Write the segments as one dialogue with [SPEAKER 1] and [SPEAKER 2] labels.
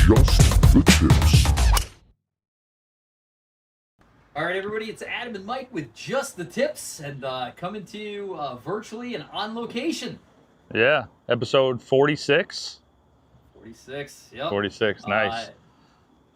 [SPEAKER 1] Just the tips.
[SPEAKER 2] All right, everybody, it's Adam and Mike with Just the Tips, and coming to you virtually and on location.
[SPEAKER 3] Yeah, episode 46.
[SPEAKER 2] 46, yep.
[SPEAKER 3] 46, nice.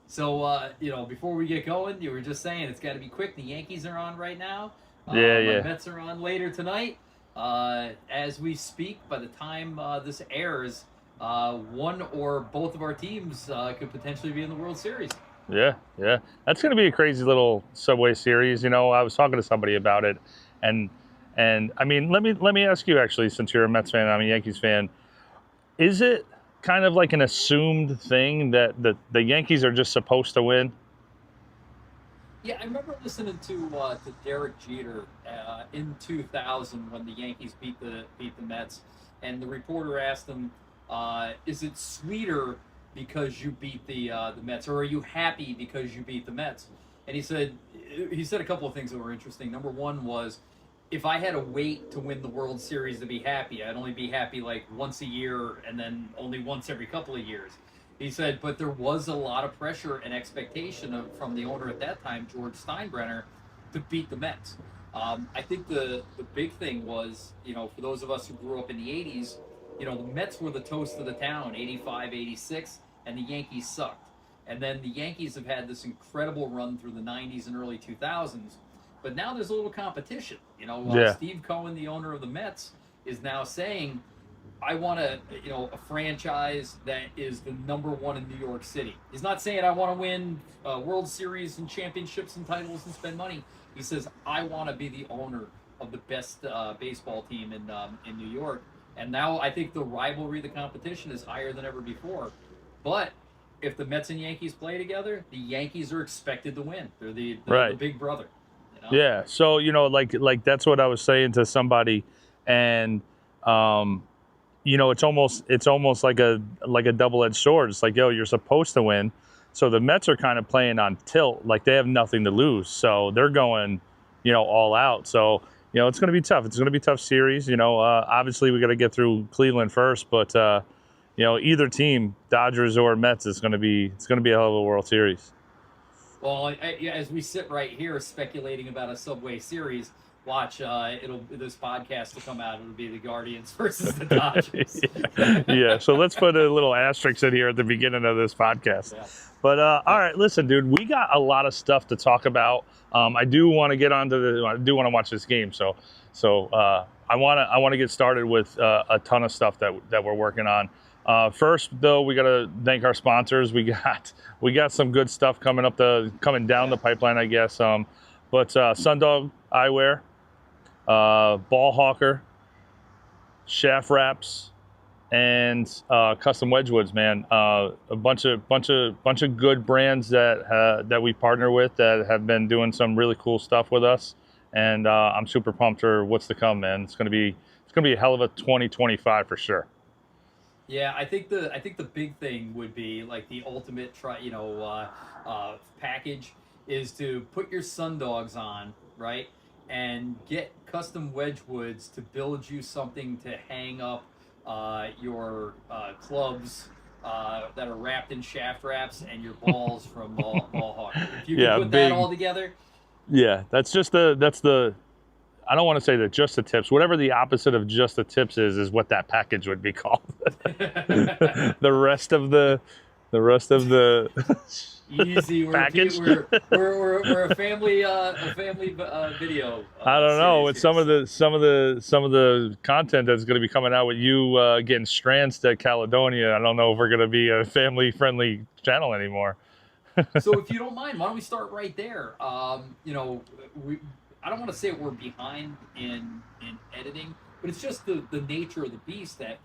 [SPEAKER 2] Before we get going, you were just saying it's got to be quick. The Yankees are on right now.
[SPEAKER 3] Yeah.
[SPEAKER 2] The Mets are on later tonight. As we speak, by the time this airs, one or both of our teams could potentially be in the World Series.
[SPEAKER 3] Yeah. That's going to be a crazy little Subway series. You know, I was talking to somebody about it, and I mean, let me ask you actually, since you're a Mets fan, I'm a Yankees fan. Is it kind of like an assumed thing that the Yankees are just supposed to win?
[SPEAKER 2] Yeah, I remember listening to Derek Jeter in 2000 when the Yankees beat the Mets, and the reporter asked him, "Is it sweeter because you beat the Mets, or are you happy because you beat the Mets?" And he said a couple of things that were interesting. Number one was, if I had to wait to win the World Series to be happy, I'd only be happy like once a year and then only once every couple of years. He said, but there was a lot of pressure and expectation from the owner at that time, George Steinbrenner, to beat the Mets. I think the big thing was, for those of us who grew up in the 80s, the Mets were the toast of the town, 85, 86, and the Yankees sucked. And then the Yankees have had this incredible run through the 90s and early 2000s. But now there's a little competition. Steve Cohen, the owner of the Mets, is now saying, I want a franchise that is the number one in New York City. He's not saying I want to win World Series and championships and titles and spend money. He says I want to be the owner of the best baseball team in New York. And now I think the rivalry, the competition is higher than ever before. But if the Mets and Yankees play together, the Yankees are expected to win. They're the big brother.
[SPEAKER 3] Yeah. So like that's what I was saying to somebody, and it's almost like a double-edged sword. It's like, yo, you're supposed to win. So the Mets are kind of playing on tilt, like they have nothing to lose. So they're going, all out. So, it's going to be tough. It's going to be a tough series. Obviously we got to get through Cleveland first, but either team, Dodgers or Mets, it's going to be a hell of a World Series.
[SPEAKER 2] Well, as we sit right here speculating about a Subway series, watch this podcast will come out. It'll be the Guardians versus the Dodgers.
[SPEAKER 3] Yeah. So let's put a little asterisk in here at the beginning of this podcast. Yeah. But all right, listen, dude, we got a lot of stuff to talk about. I do want to get I do want to watch this game. So I want to get started with a ton of stuff that we're working on. First, though, we got to thank our sponsors. We got some good stuff coming down the pipeline, I guess. But Sundog Eyewear, Ball Hawker, Shaft Wraps, and Custom Wedgwoods, man. A bunch of good brands that we partner with that have been doing some really cool stuff with us, and I'm super pumped for what's to come, man. It's gonna be a hell of a 2025 for sure.
[SPEAKER 2] Yeah, I think the big thing would be like the ultimate package is to put your Sundogs on, right, and get Custom Wedgwoods to build you something to hang up your clubs that are wrapped in shaft wraps and your balls from Ball Hawker. If you can put that all together. Yeah,
[SPEAKER 3] that's the. I don't want to say that just the tips. Whatever the opposite of just the tips is what that package would be called. the rest of the
[SPEAKER 2] easy.
[SPEAKER 3] Package.
[SPEAKER 2] We're a family video.
[SPEAKER 3] I don't know. With some of the content that's going to be coming out with you getting strands to Caledonia, I don't know if we're going to be a family friendly channel anymore.
[SPEAKER 2] So if you don't mind, why don't we start right there? I don't want to say we're behind in editing, but it's just the nature of the beast that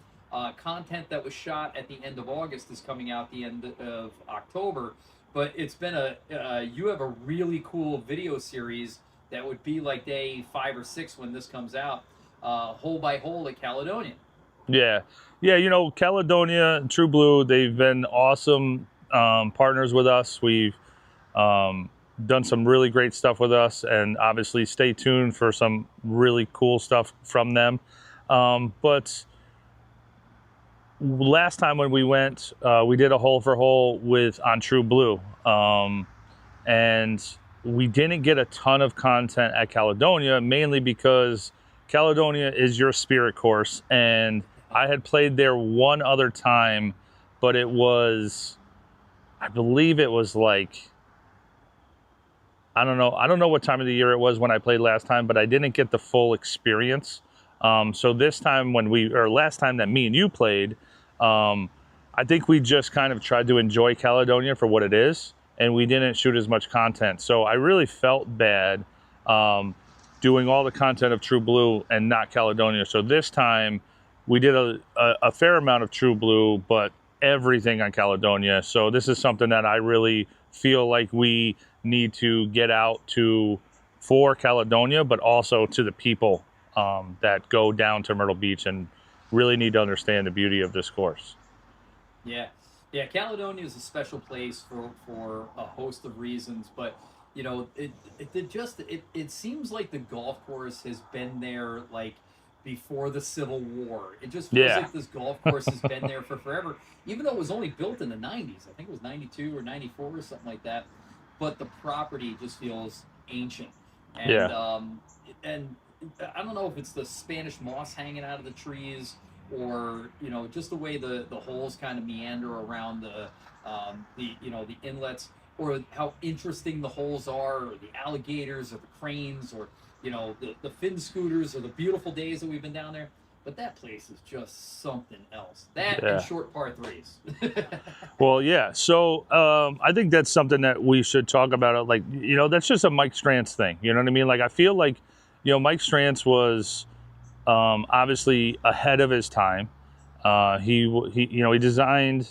[SPEAKER 2] content that was shot at the end of August is coming out the end of October. But it's been you have a really cool video series that would be like day 5 or 6 when this comes out, hole by hole at Caledonia.
[SPEAKER 3] Yeah. Caledonia, True Blue, they've been awesome partners with us. We've done some really great stuff with us, and obviously stay tuned for some really cool stuff from them. But last time when we went, we did a hole for hole on True Blue, and we didn't get a ton of content at Caledonia, mainly because Caledonia is your spirit course, and I had played there one other time, but it was, I believe it was like, I don't know what time of the year it was when I played last time, but I didn't get the full experience. So this time last time that me and you played, I think we just kind of tried to enjoy Caledonia for what it is, and we didn't shoot as much content. So I really felt bad doing all the content of True Blue and not Caledonia. So this time we did a fair amount of True Blue, but everything on Caledonia. So this is something that I really feel like we need to get out to for Caledonia, but also to the people that go down to Myrtle Beach and really need to understand the beauty of this course.
[SPEAKER 2] Yeah, Caledonia is a special place for a host of reasons, but you know, it seems like the golf course has been there like before the Civil War. It just feels like this golf course has been there for forever, even though it was only built in the 90s. I think it was 92 or 94 or something like that. But the property just feels ancient, and and I don't know if it's the Spanish moss hanging out of the trees, or you know, just the way the holes kind of meander around the inlets, or how interesting the holes are, or the alligators, or the cranes, or you know, the fin scooters, or the beautiful days that we've been down there. But that place is just something else. That and short par threes.
[SPEAKER 3] Well, yeah. So I think that's something that we should talk about. Like, you know, that's just a Mike Strantz thing. You know what I mean? Like, I feel like, you know, Mike Strantz was obviously ahead of his time. He designed.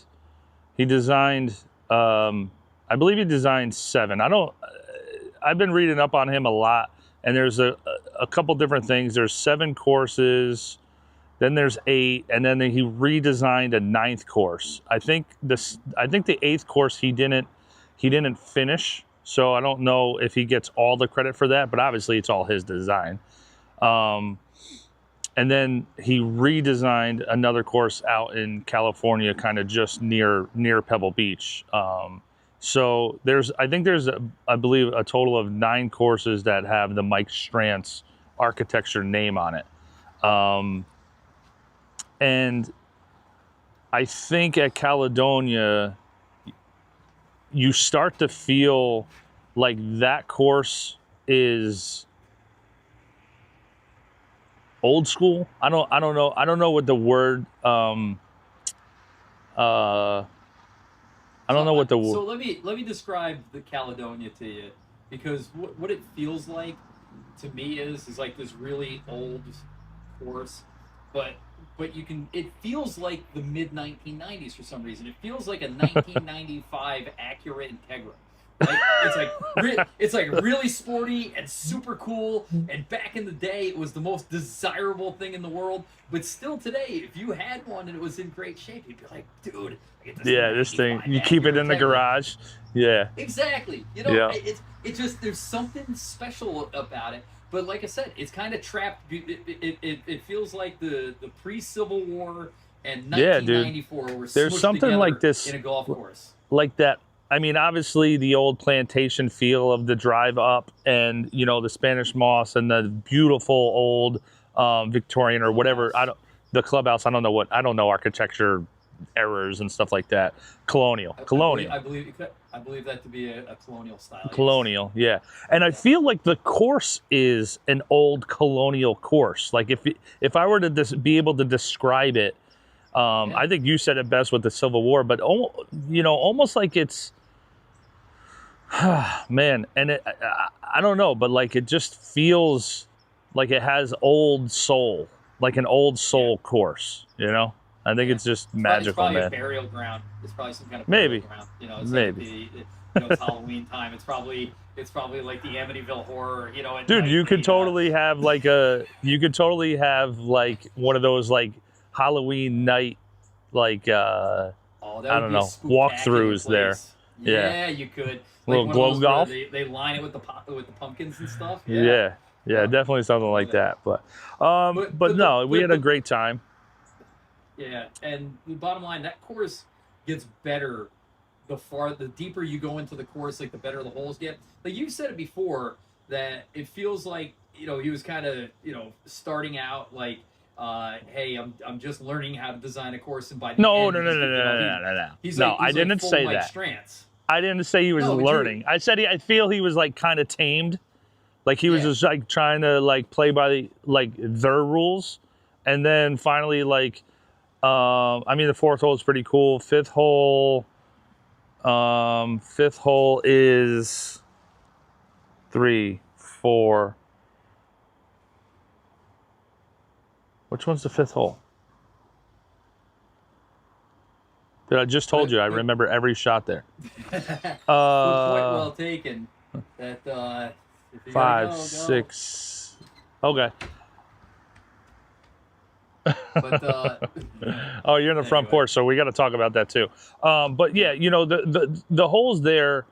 [SPEAKER 3] I believe he designed 7. I've been reading up on him a lot, and there's a couple different things. There's 7 courses. Then there's 8, and then he redesigned a 9th course. I think the 8th course he didn't finish, so I don't know if he gets all the credit for that. But obviously, it's all his design. And then he redesigned another course out in California, kind of just near Pebble Beach. So I believe a total of 9 courses that have the Mike Strantz architecture name on it. And I think at Caledonia, you start to feel like that course is old school. I don't know what the word. I don't know what the word.
[SPEAKER 2] So let me describe the Caledonia to you, because what it feels like to me is like this really old course, but it feels like the mid 1990s for some reason. It feels like a 1995 Acura Integra. Right? It's like really sporty and super cool. And back in the day, it was the most desirable thing in the world. But still today, if you had one and it was in great shape, you'd be like, dude, I get this.
[SPEAKER 3] Yeah, this thing. You keep it in the garage. Yeah.
[SPEAKER 2] Exactly. You know, it just, there's something special about it. But like I said, it's kind of trapped. It feels like the pre-Civil War and 1994 were
[SPEAKER 3] there's something like this
[SPEAKER 2] in a golf course.
[SPEAKER 3] Like that. I mean, obviously the old plantation feel of the drive up, and you know, the Spanish moss and the beautiful old Victorian or whatever. The clubhouse. I don't know architecture errors and stuff like that. Colonial.
[SPEAKER 2] I believe that to be a colonial style.
[SPEAKER 3] Colonial, yeah. And I feel like the course is an old colonial course. Like if I were to be able to describe it, I think you said it best with the Civil War, but you know, almost like it's, man. And I don't know, but like it just feels like it has old soul, like an old soul course. You know. I think it's just magical,
[SPEAKER 2] it's probably
[SPEAKER 3] man.
[SPEAKER 2] A burial ground. It's probably some kind of burial ground. You know, it's maybe. Like it's Halloween time. It's probably like the Amityville Horror. You know,
[SPEAKER 3] dude, you could totally have like one of those like Halloween night like I don't know, walkthroughs there.
[SPEAKER 2] Yeah, you could.
[SPEAKER 3] Like little globe golf.
[SPEAKER 2] They line it with the pumpkins and stuff.
[SPEAKER 3] Yeah, definitely something like that. But no, we had a great time.
[SPEAKER 2] Yeah, and the bottom line, that course gets better the deeper you go into the course, like the better the holes get. Like you said it before, that it feels like he was kind of starting out like, hey, I'm just learning how to design a course, and by the
[SPEAKER 3] No,
[SPEAKER 2] end
[SPEAKER 3] no, no,
[SPEAKER 2] he's
[SPEAKER 3] no, no, no, no, no, no.
[SPEAKER 2] he's
[SPEAKER 3] No,
[SPEAKER 2] like
[SPEAKER 3] I
[SPEAKER 2] he's like
[SPEAKER 3] didn't
[SPEAKER 2] full
[SPEAKER 3] say
[SPEAKER 2] Mike
[SPEAKER 3] that.
[SPEAKER 2] Strantz.
[SPEAKER 3] I didn't say he was
[SPEAKER 2] No, but
[SPEAKER 3] learning. I said I feel he was like kind of tamed, like he was
[SPEAKER 2] Yeah.
[SPEAKER 3] just like trying to like play by their rules, and then finally like, I mean the fourth hole is pretty cool. Fifth hole is 3, 4. Which one's the fifth hole? Dude, I just told you I remember every shot there.
[SPEAKER 2] Good point, well taken. That if you
[SPEAKER 3] 5,
[SPEAKER 2] gotta go,
[SPEAKER 3] 6. Okay.
[SPEAKER 2] But
[SPEAKER 3] Oh, you're in the front
[SPEAKER 2] Anyway.
[SPEAKER 3] porch, so we got to talk about that too. But yeah, the holes there.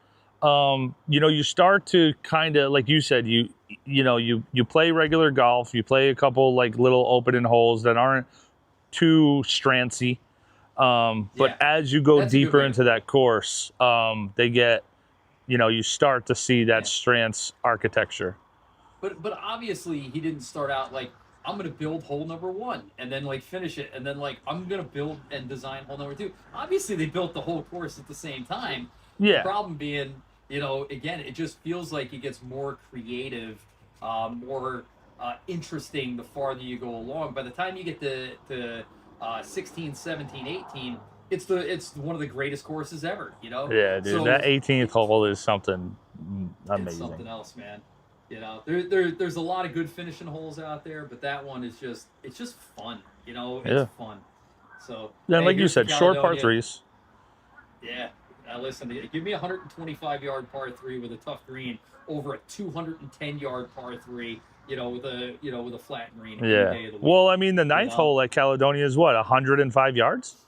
[SPEAKER 3] You start to kind of like you said, you play regular golf, you play a couple like little opening holes that aren't too strancy. But as you go
[SPEAKER 2] That's a good
[SPEAKER 3] deeper
[SPEAKER 2] way to
[SPEAKER 3] into
[SPEAKER 2] put
[SPEAKER 3] that course, they get, you start to see that Strantz architecture.
[SPEAKER 2] But obviously he didn't start out like, I'm gonna build hole number 1 and then like finish it, and then like I'm gonna build and design hole number 2. Obviously they built the whole course at the same time. The
[SPEAKER 3] Yeah.
[SPEAKER 2] problem being, again, it just feels like it gets more creative, more interesting the farther you go along. By the time you get to 16, 17, 18, it's one of the greatest courses ever.
[SPEAKER 3] Yeah, dude,
[SPEAKER 2] So
[SPEAKER 3] that 18th hole is something amazing.
[SPEAKER 2] it's something else, man. There's a lot of good finishing holes out there, but that one is it's just fun. It's fun. So
[SPEAKER 3] Yeah,
[SPEAKER 2] hey,
[SPEAKER 3] like you
[SPEAKER 2] here's
[SPEAKER 3] said,
[SPEAKER 2] to
[SPEAKER 3] short par
[SPEAKER 2] Caledonia.
[SPEAKER 3] threes.
[SPEAKER 2] Yeah, listen, give me a 125-yard par 3 with a tough green over a 210-yard par 3. With a flat green. Any
[SPEAKER 3] Yeah.
[SPEAKER 2] day of the week,
[SPEAKER 3] Well, I mean, the ninth hole at Caledonia is what, 105 yards?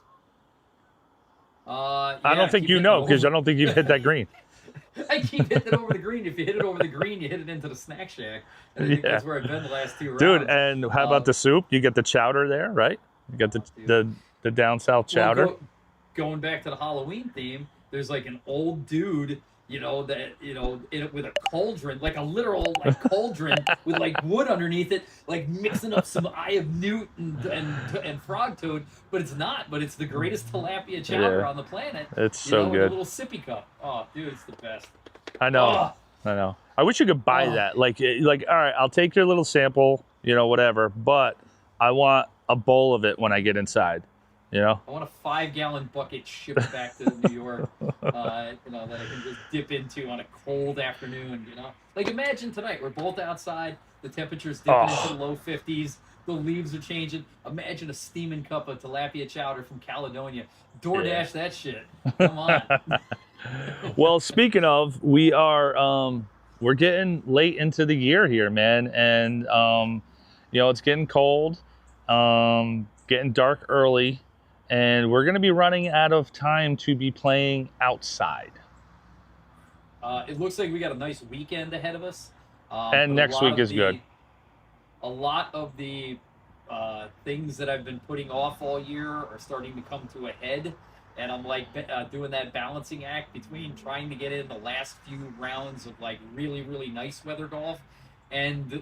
[SPEAKER 3] I don't think you know, because I don't think you've hit that green.
[SPEAKER 2] I keep hitting it over the green. If you hit it over the green, you hit it into the snack shack. And I think that's where I've been the last 2 rounds.
[SPEAKER 3] Dude, and how about the soup? You get the chowder there, right? You got the down south chowder.
[SPEAKER 2] Well, going back to the Halloween theme, there's like an old dude, that in it with a cauldron, like a literal like cauldron with like wood underneath it, like mixing up some Eye of Newt and frog toad, but it's not. But it's the greatest tilapia chowder on the planet.
[SPEAKER 3] It's so
[SPEAKER 2] with
[SPEAKER 3] good.
[SPEAKER 2] a little sippy cup. Oh, dude, it's the best.
[SPEAKER 3] I know.
[SPEAKER 2] Oh.
[SPEAKER 3] I know. I wish you could buy that. Like, all right, I'll take your little sample, whatever, but I want a bowl of it when I get inside.
[SPEAKER 2] I want a 5-gallon bucket shipped back to New York, that I can just dip into on a cold afternoon, Like imagine tonight, we're both outside, the temperature's dipping into the low 50s, the leaves are changing. Imagine a steaming cup of tilapia chowder from Caledonia. DoorDash that shit. Come on.
[SPEAKER 3] Well, speaking of, we're getting late into the year here, man, and it's getting cold, getting dark early. And we're going to be running out of time to be playing outside.
[SPEAKER 2] It looks like we got a nice weekend ahead of us.
[SPEAKER 3] And next week is good.
[SPEAKER 2] A lot of the things that I've been putting off all year are starting to come to a head. And I'm like doing that balancing act between trying to get in the last few rounds of like really, really nice weather golf and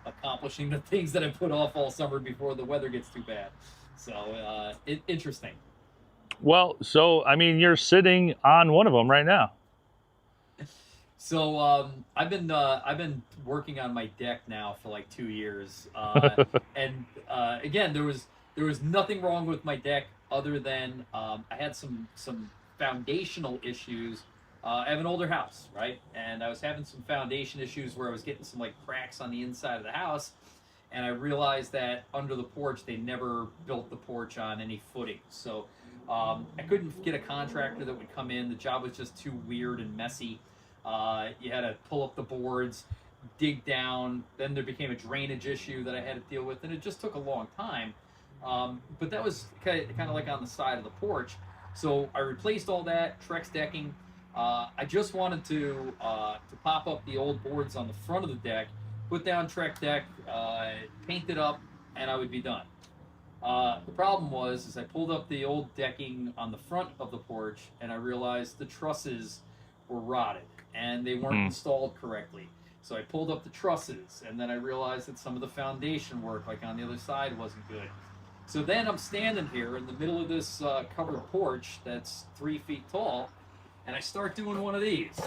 [SPEAKER 2] accomplishing the things that I put off all summer before the weather gets too bad. So interesting.
[SPEAKER 3] Well, so I mean, you're sitting on one of them right now.
[SPEAKER 2] So I've been working on my deck now for like 2 years, and again, there was nothing wrong with my deck other than I had some foundational issues. I have an older house, right, and I was having some foundation issues where I was getting some like cracks on the inside of the house. And I realized that under the porch, they never built the porch on any footing. So I couldn't get a contractor that would come in. The job was just too weird and messy. You had to pull up the boards, dig down. Then there became a drainage issue that I had to deal with. And it just took a long time. But that was kind of like on the side of the porch. So I replaced all that, Trex decking. I just wanted to pop up the old boards on the front of the deck, put down Trek deck, paint it up, and I would be done. The problem was I pulled up the old decking on the front of the porch, and I realized the trusses were rotted and they weren't installed correctly. So I pulled up the trusses, and then I realized that some of the foundation work, like on the other side, wasn't good. So then I'm standing here in the middle of this covered porch that's 3 feet tall, and I start doing one of these.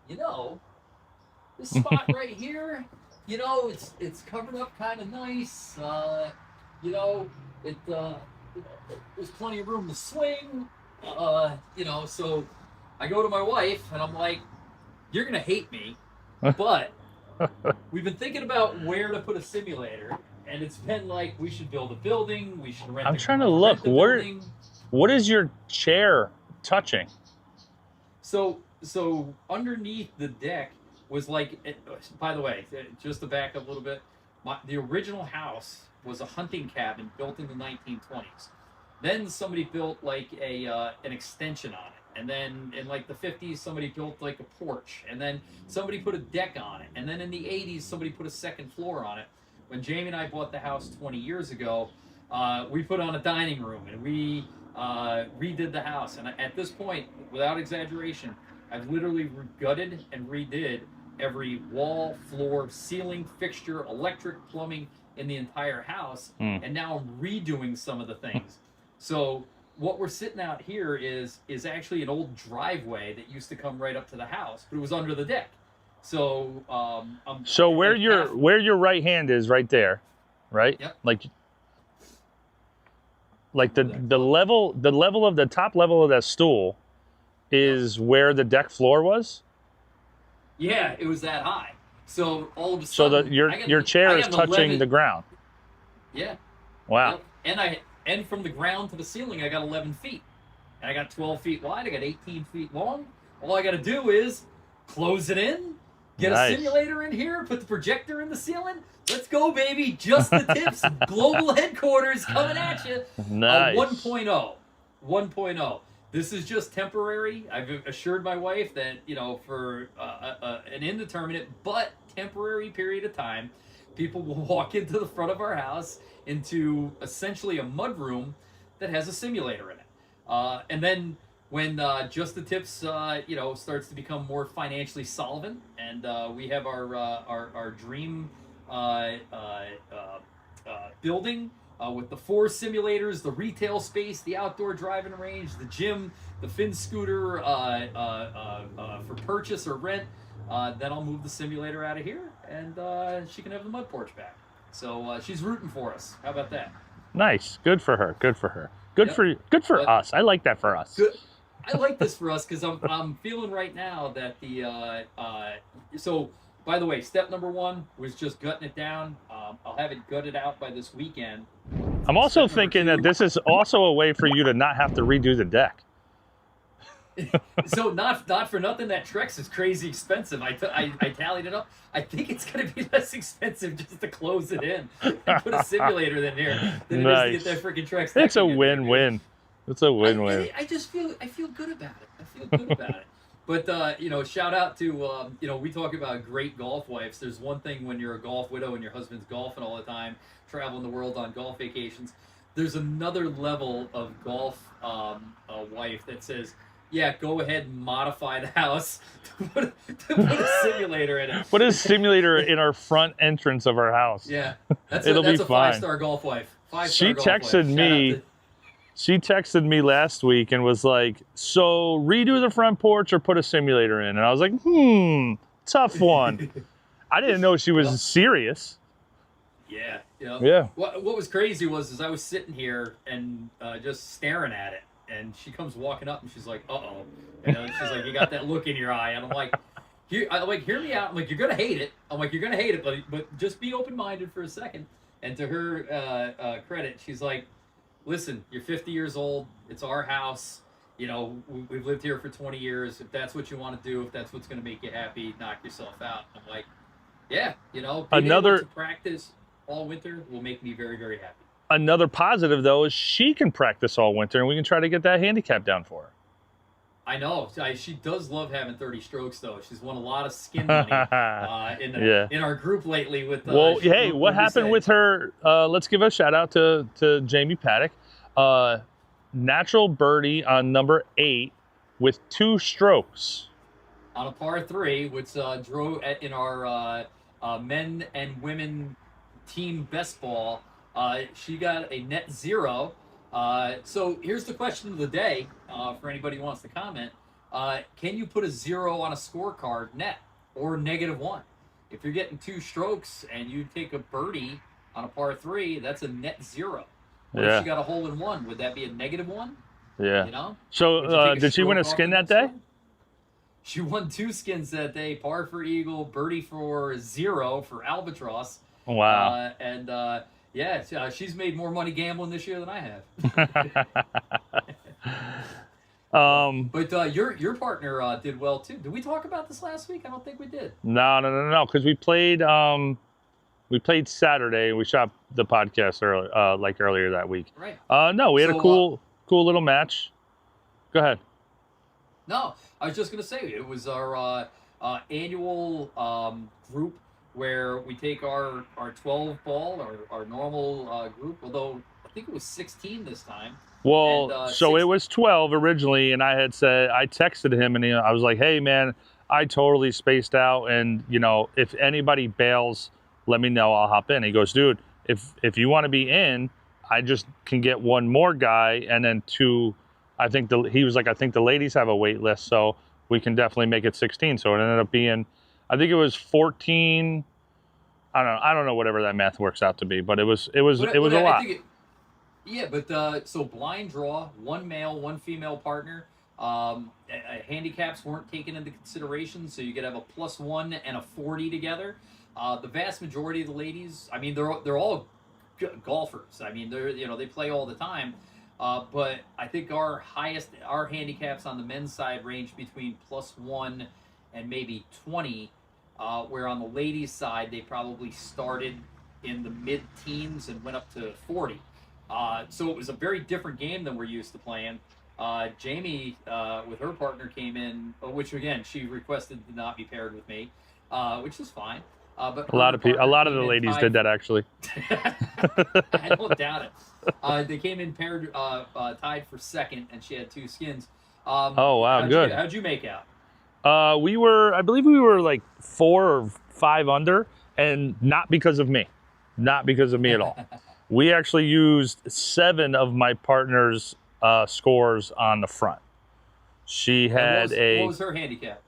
[SPEAKER 2] You know, this spot right here, you know, it's covered up kind of nice. You know, there's plenty of room to swing. You know, so I go to my wife and I'm like, "You're gonna hate me, but we've been thinking about where to put a simulator, and it's been like we should build a building, we should rent.
[SPEAKER 3] I'm trying to look. What is your chair touching?
[SPEAKER 2] So underneath the deck was like, by the way, just to back up a little bit, the original house was a hunting cabin built in the 1920s. Then somebody built like an extension on it, and then in like the 50s somebody built like a porch, and then somebody put a deck on it, and then in the 80s somebody put a second floor on it. When Jamie and I bought the house 20 years ago, we put on a dining room, and we redid the house. And at this point, without exaggeration, I've literally gutted and redid every wall, floor, ceiling, fixture, electric, plumbing in the entire house, and now I'm redoing some of the things. So what we're sitting out here is actually an old driveway that used to come right up to the house, but it was under the deck. So
[SPEAKER 3] so where your right hand is, right there, right?
[SPEAKER 2] Yep.
[SPEAKER 3] Like the level of the top level of that stool is where the deck floor was.
[SPEAKER 2] Yeah, it was that high. So all of a sudden,
[SPEAKER 3] so your chair is touching the ground.
[SPEAKER 2] Yeah.
[SPEAKER 3] Wow.
[SPEAKER 2] And from the ground to the ceiling, I got 11 feet. And I got 12 feet wide. I got 18 feet long. All I got to do is close it in, get a simulator in here, put the projector in the ceiling. Let's go, baby. Just the Tips global headquarters coming at you.
[SPEAKER 3] Nice.
[SPEAKER 2] 1.0. 1.0. This is just temporary. I've assured my wife that, you know, for an indeterminate but temporary period of time, people will walk into the front of our house into essentially a mudroom that has a simulator in it. And then when Just the Tips, you know, starts to become more financially solvent, and we have our dream building with the 4 simulators, the retail space, the outdoor driving range, the gym, the Finn scooter for purchase or rent, then I'll move the simulator out of here, and she can have the mud porch back. So she's rooting for us. How about that?
[SPEAKER 3] Nice. Good for her. Good for her. Good for us. I like that for us.
[SPEAKER 2] Good. I like this for us because I'm feeling right now that the so. By the way, step number 1 was just gutting it down. I'll have it gutted out by this weekend.
[SPEAKER 3] I'm also thinking that this is also a way for you to not have to redo the deck.
[SPEAKER 2] So not for nothing, that Trex is crazy expensive. I tallied it up. I think it's going to be less expensive just to close it in and put a simulator in there than it is to get that freaking Trex.
[SPEAKER 3] It's a win-win. It's a win-win.
[SPEAKER 2] I feel good about it. I feel good about it. But, you know, shout out to, you know, we talk about great golf wives. There's one thing when you're a golf widow and your husband's golfing all the time, traveling the world on golf vacations. There's another level of golf wife that says, yeah, go ahead and modify the house to put a simulator in it.
[SPEAKER 3] Put a simulator in our front entrance of our house.
[SPEAKER 2] Yeah, that's
[SPEAKER 3] It'll be
[SPEAKER 2] a
[SPEAKER 3] fine.
[SPEAKER 2] 5-star golf wife.
[SPEAKER 3] She texted me last week and was like, so redo the front porch or put a simulator in? And I was like, tough one. I didn't know she was serious.
[SPEAKER 2] Yeah. You know,
[SPEAKER 3] yeah.
[SPEAKER 2] What was crazy was I was sitting here and just staring at it. And she comes walking up and she's like, uh-oh. You know, she's like, you got that look in your eye. And I'm like, hear me out. I'm like, you're going to hate it. I'm like, you're going to hate it, but just be open-minded for a second. And to her credit, she's like, listen, you're 50 years old. It's our house. You know, we've lived here for 20 years. If that's what you want to do, if that's what's going to make you happy, knock yourself out. I'm like, yeah, you know, being able to practice all winter will make me very, very happy.
[SPEAKER 3] Another positive, though, is she can practice all winter, and we can try to get that handicap down for her.
[SPEAKER 2] I know. She does love having 30 strokes, though. She's won a lot of skin money in our group lately. With
[SPEAKER 3] well, hey, what happened with her? Let's give a shout out to Jamie Paddock. Natural birdie on number 8 with 2 strokes
[SPEAKER 2] on a par 3, which drove in our men and women team best ball. She got a net 0. So here's the question of the day for anybody who wants to comment. Can you put a 0 on a scorecard net or -1? If you're getting 2 strokes and you take a birdie on a par 3, that's a net 0. What if she got a hole in 1? Would that be a -1?
[SPEAKER 3] Yeah.
[SPEAKER 2] You know?
[SPEAKER 3] So did she win a skin that day?
[SPEAKER 2] She won 2 skins that day, par for eagle, birdie for 0 for albatross.
[SPEAKER 3] Wow.
[SPEAKER 2] Yeah, she's made more money gambling this year than I have. But your partner did well too. Did we talk about this last week? I don't think we did.
[SPEAKER 3] No, because we played Saturday. We shot the podcast earlier that week.
[SPEAKER 2] Right.
[SPEAKER 3] No, we had a cool little match. Go ahead.
[SPEAKER 2] No, I was just gonna say it was our annual group where we take our 12 ball, our normal group, although I think it was 16 this time.
[SPEAKER 3] Well, it was 12 originally, and I texted him, and I was like, hey, man, I totally spaced out, and, if anybody bails, let me know, I'll hop in. He goes, dude, if you want to be in, I just can get 1 more guy, and then 2, I think the ladies have a wait list, so we can definitely make it 16. So it ended up being, I think it was 14. I don't know whatever that math works out to be, but it was a lot.
[SPEAKER 2] So blind draw, 1 male, 1 female partner. Handicaps weren't taken into consideration, so you could have a +1 and a 40 together. The vast majority of the ladies, I mean, they're all golfers. I mean, they play all the time. But I think our handicaps on the men's side range between +1 and maybe 20, where on the ladies' side they probably started in the mid-teens and went up to 40. So it was a very different game than we're used to playing. Jamie, with her partner, came in, which again she requested to not be paired with me, which is fine. But a lot of
[SPEAKER 3] the ladies did that actually.
[SPEAKER 2] I don't doubt it. They came in paired, tied for 2nd, and she had 2 skins.
[SPEAKER 3] Oh wow, good.
[SPEAKER 2] How'd you make out?
[SPEAKER 3] I believe we were like 4 or 5 under, and not because of me at all. We actually used 7 of my partner's scores on the front. She had
[SPEAKER 2] what was her handicap?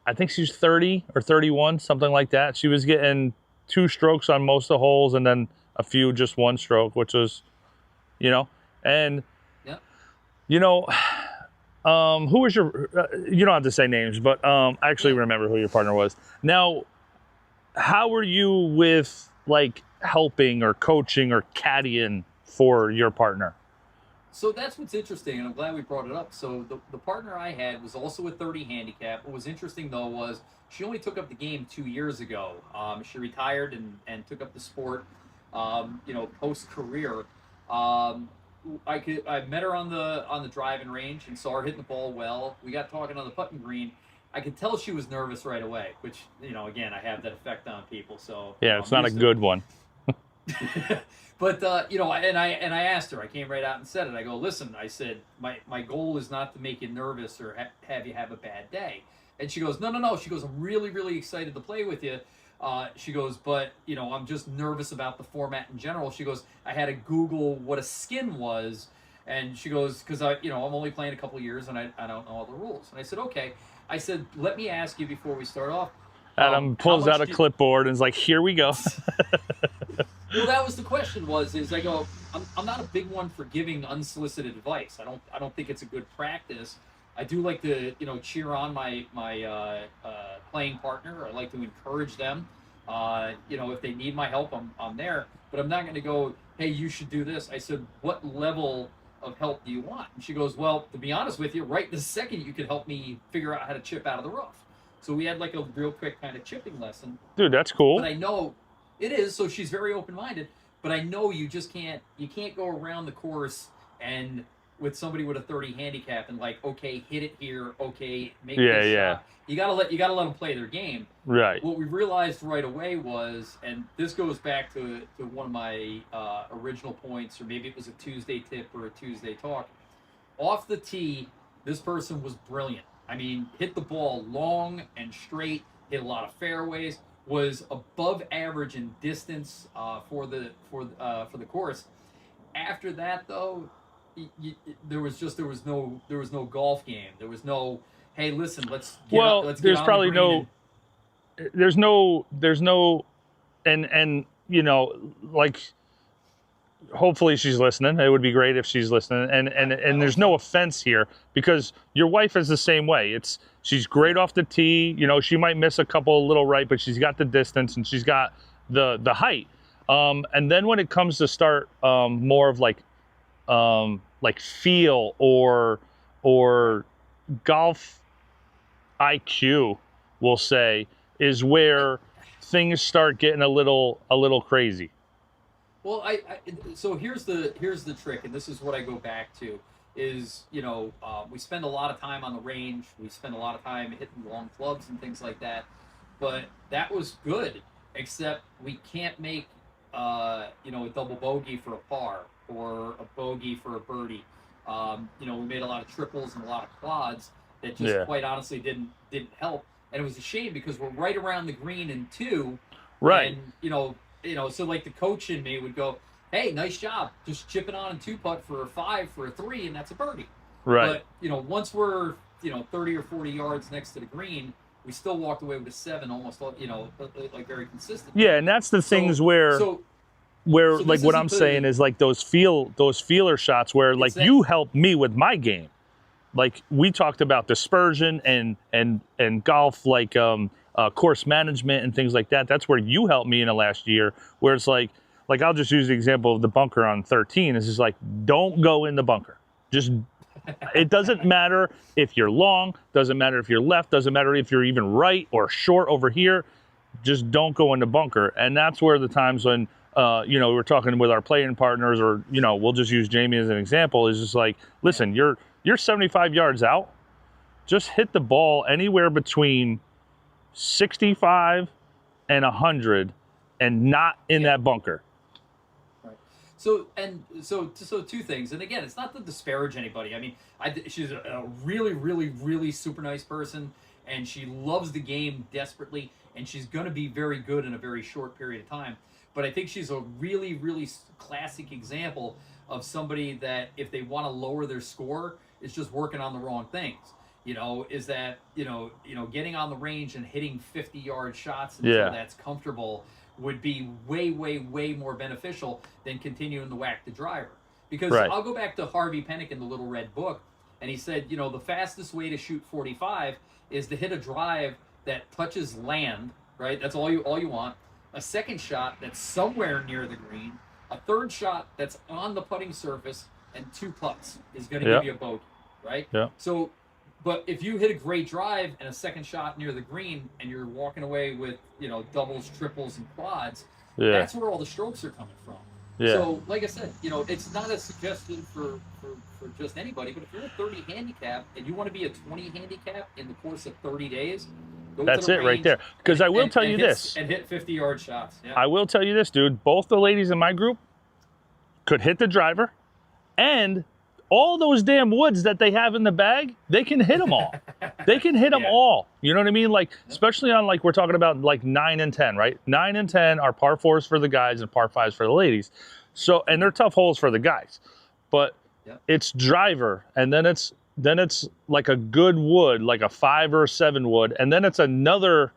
[SPEAKER 3] I think she's 30 or 31, something like that. She was getting 2 strokes on most of the holes, and then a few just 1 stroke, which was, and who was your? You don't have to say names, but I actually remember who your partner was. Now, how were you with like helping or coaching or caddying for your partner?
[SPEAKER 2] So that's what's interesting, and I'm glad we brought it up. So the partner I had was also a 30 handicap. What was interesting, though, was she only took up the game 2 years ago. She retired and took up the sport, post-career. I met her on the driving range and saw her hitting the ball well. We got talking on the putting green. I could tell she was nervous right away, which, again, I have that effect on people. So
[SPEAKER 3] yeah, it's not a good one.
[SPEAKER 2] But and I asked her. I came right out and said it. I go, listen. I said my goal is not to make you nervous or have you have a bad day. And she goes, no. She goes, I'm really, really excited to play with you. She goes, but I'm just nervous about the format in general. She goes, I had to Google what a skin was, and she goes, because I'm only playing a couple of years and I don't know all the rules. And I said, okay. I said, let me ask you before we start off.
[SPEAKER 3] Adam pulls out a clipboard and is like, here we go.
[SPEAKER 2] Well, that was the question. I go, I'm not a big one for giving unsolicited advice. I don't think it's a good practice. I do like to cheer on my playing partner. I like to encourage them. If they need my help, I'm there. But I'm not going to go, hey, you should do this. I said, what level of help do you want? And she goes, well, to be honest with you, right this second you could help me figure out how to chip out of the rough. So we had like a real quick kind of chipping lesson.
[SPEAKER 3] Dude, that's cool.
[SPEAKER 2] But I know it is, so she's very open-minded. But I know you can't go around the course and with somebody with a 30 handicap and like, okay, hit it here, okay, make
[SPEAKER 3] Yeah,
[SPEAKER 2] this
[SPEAKER 3] yeah.
[SPEAKER 2] shot. You gotta let them play their game.
[SPEAKER 3] Right.
[SPEAKER 2] What we realized right away was, and this goes back to one of my original points, or maybe it was a Tuesday tip or a Tuesday talk. Off the tee, this person was brilliant. I mean, hit the ball long and straight, hit a lot of fairways, was above average in distance for the course. After that, though, there was no golf game. There was no, hey, listen, let's get
[SPEAKER 3] there's
[SPEAKER 2] on
[SPEAKER 3] probably
[SPEAKER 2] the green
[SPEAKER 3] there's no, and you know, like, hopefully she's listening. It would be great if she's listening. And there's no offense here, because your wife is the same way. She's great off the tee. You know, she might miss a couple a little right, but she's got the distance and she's got the height. And then when it comes to start more of like feel or golf IQ, we'll say, is where things start getting a little crazy.
[SPEAKER 2] Well, so here's the trick, and this is what I go back to, is, you know, we spend a lot of time on the range, we spend a lot of time hitting long clubs and things like that, but that was good, except we can't make, you know, a double bogey for a par or a bogey for a birdie. You know, we made a lot of triples and a lot of quads that just quite honestly didn't help, and it was a shame because we're right around the green in 2,
[SPEAKER 3] right?
[SPEAKER 2] And you know, so like the coach in me would go, hey, nice job, just chip it on and 2-putt for a 5 for a 3, and that's a birdie.
[SPEAKER 3] Right.
[SPEAKER 2] But, you know, once we're, you know, 30 or 40 yards next to the green, we still walked away with a 7, almost, you know, like very consistent.
[SPEAKER 3] Yeah, and that's the things where like what I'm saying is like those feeler shots where like you helped me with my game. Like we talked about dispersion and golf, like course management and things like that. That's where you helped me in the last year, where it's like I'll just use the example of the bunker on 13. It's just like, don't go in the bunker. Just, it doesn't matter if you're long, doesn't matter if you're left, doesn't matter if you're even right or short over here. Just don't go in the bunker. And that's where the times when, you know, we're talking with our playing partners, or, you know, we'll just use Jamie as an example, is just like, listen, you're 75 yards out. Just hit the ball anywhere between 65 and 100 and not in that bunker.
[SPEAKER 2] Right. So two things. And again, it's not to disparage anybody. I mean, she's a really, really, really super nice person, and she loves the game desperately, and she's going to be very good in a very short period of time. But I think she's a really, really classic example of somebody that, if they want to lower their score, is just working on the wrong things. You know, is that, you know, getting on the range and hitting 50-yard shots until that's comfortable would be way, way, way more beneficial than continuing to whack the driver. Because I'll go back to Harvey Penick in the Little Red Book, and he said, you know, the fastest way to shoot 45 is to hit a drive that touches land, right? That's all you want. A second shot that's somewhere near the green, a third shot that's on the putting surface, and 2 putts is going to give you a bogey, right?
[SPEAKER 3] Yeah.
[SPEAKER 2] So, but if you hit a great drive and a second shot near the green, and you're walking away with, you know, doubles, triples, and quads, that's where all the strokes are coming from. Yeah. So, like I said, you know, it's not a suggestion for just anybody, but if you're a 30 handicap and you want to be a 20 handicap in the course of 30 days,
[SPEAKER 3] that's it right there. Because I will tell you this.
[SPEAKER 2] And hit 50-yard shots. Yeah.
[SPEAKER 3] I will tell you this, dude. Both the ladies in my group could hit the driver, and all those damn woods that they have in the bag, they can hit them all. They can hit them all. You know what I mean? Like, especially on, like, we're talking about like 9 and 10, right? 9 and 10 are par 4s for the guys and par 5s for the ladies. So, and they're tough holes for the guys. But it's driver, and then it's like a good wood, like a 5 or a 7 wood, and then it's another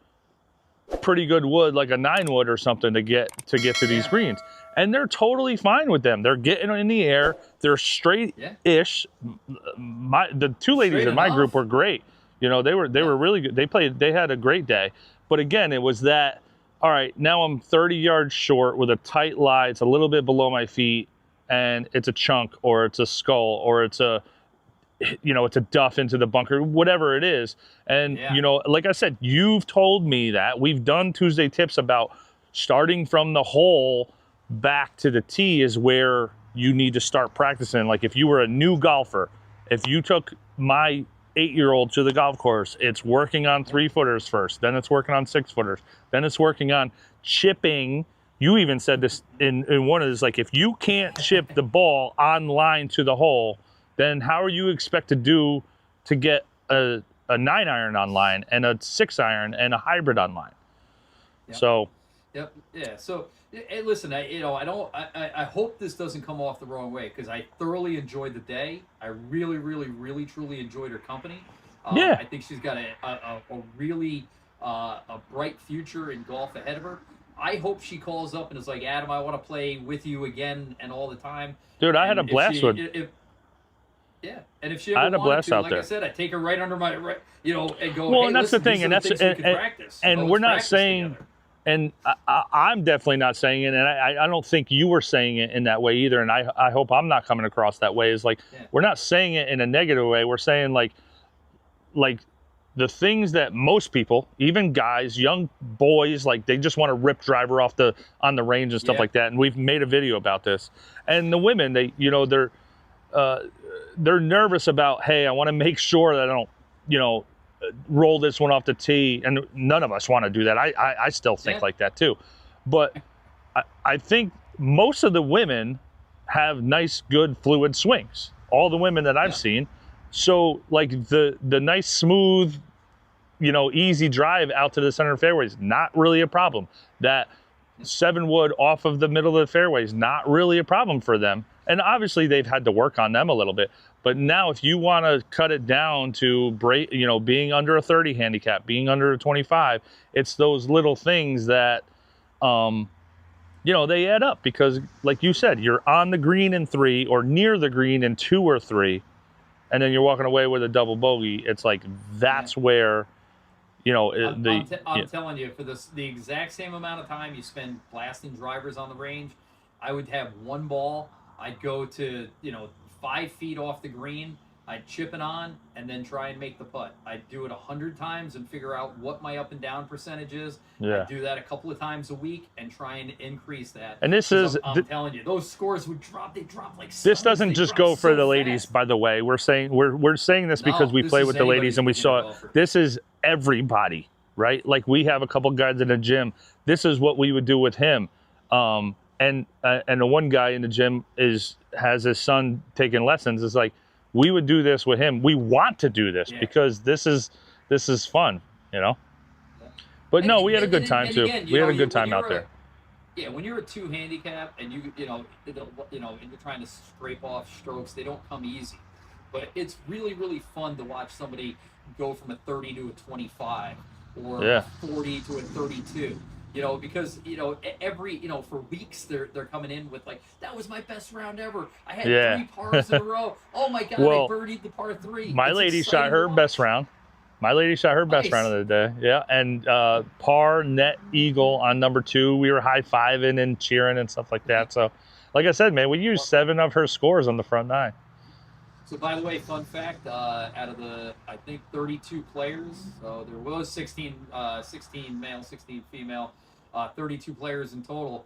[SPEAKER 3] pretty good wood, like a 9 wood or something, to get to these greens. And they're totally fine with them. They're getting in the air. They're straight-ish. The 2 ladies in my group were great. You know, they were really good. They had a great day. But again, it was that, all right, now I'm 30 yards short with a tight lie. It's a little bit below my feet, and it's a chunk, or it's a skull, or it's a, you know, it's a duff into the bunker, whatever it is. And, you know, like I said, you've told me that. We've done Tuesday tips about starting from the hole back to the tee is where you need to start practicing. Like if you were a new golfer, if you took my 8-year-old to the golf course, it's working on 3-footers first, then it's working on 6-footers, then it's working on chipping. You even said this in one of this, like if you can't chip the ball on line to the hole, then how are you expect to get a 9-iron on line and a 6-iron and a hybrid on line?
[SPEAKER 2] Yep.
[SPEAKER 3] So.
[SPEAKER 2] Yep. Yeah. So, hey, listen, I hope this doesn't come off the wrong way, because I thoroughly enjoyed the day. I really, really, really, truly enjoyed her company.
[SPEAKER 3] Yeah.
[SPEAKER 2] I think she's got a really a bright future in golf ahead of her. I hope she calls up and is like, Adam, I want to play with you again and all the time.
[SPEAKER 3] Dude, I had a blast with.
[SPEAKER 2] Yeah, and if she ever
[SPEAKER 3] I had a blast out
[SPEAKER 2] like
[SPEAKER 3] there.
[SPEAKER 2] I said, I take her right under my and go.
[SPEAKER 3] Well,
[SPEAKER 2] hey,
[SPEAKER 3] and that's
[SPEAKER 2] listen,
[SPEAKER 3] the thing, and that's
[SPEAKER 2] practice.
[SPEAKER 3] And we're not saying.
[SPEAKER 2] Together.
[SPEAKER 3] And I'm definitely not saying it, and I don't think you were saying it in that way either, and I hope I'm not coming across that way. Is like, we're not saying it in a negative way. We're saying like the things that most people, even guys, young boys, like they just want to rip driver off on the range and stuff like that. And we've made a video about this. And the women, they're nervous about, hey, I want to make sure that I don't, roll this one off the tee, and none of us want to do that. I still think like that too, but I think most of the women have nice, good, fluid swings. All the women that I've seen, so like the nice, smooth, easy drive out to the center of the fairway is not really a problem. That 7-wood off of the middle of the fairway is not really a problem for them. And obviously they've had to work on them a little bit. But now if you want to cut it down to being under a 30 handicap, being under a 25, it's those little things that, they add up. Because like you said, you're on the green in 3 or near the green in 2 or 3, and then you're walking away with a double bogey. It's like, that's where, I'm
[SPEAKER 2] telling you, for the exact same amount of time you spend blasting drivers on the range, I would have one ball. I'd go to, 5 feet off the green. I'd chip it on and then try and make the putt. I'd do it 100 times and figure out what my up and down percentage is.
[SPEAKER 3] Yeah.
[SPEAKER 2] I'd do that a couple of times a week and try and increase that.
[SPEAKER 3] And this is,
[SPEAKER 2] I'm telling you, those scores would drop. They drop like.
[SPEAKER 3] This doesn't just go for the ladies, by the way. We're saying this because we play with the ladies and we saw it. This is everybody, right? Like we have a couple guys in the gym. This is what we would do with him. And the one guy in the gym has his son taking lessons. It's like, we would do this with him. We want to do this because this is fun, But no, we had a good time too. We had a good time out there.
[SPEAKER 2] Yeah, when you're a 2 handicap and and you're trying to scrape off strokes, they don't come easy. But it's really, really fun to watch somebody go from a 30 to a 25 or a 40 to a 32. Because every for weeks they're coming in with like, that was my best round ever. I had 3 pars in a row. Oh my god, I birdied the par 3.
[SPEAKER 3] My lady shot her best round. My lady shot her best round of the day. Yeah, and par net eagle on number 2. We were high-fiving and cheering and stuff like that. So, like I said, man, we used 7 of her scores on the front 9.
[SPEAKER 2] So, by the way, fun fact, out of the, I think, 32 players, so there was 16 male, 16 female, 32 players in total.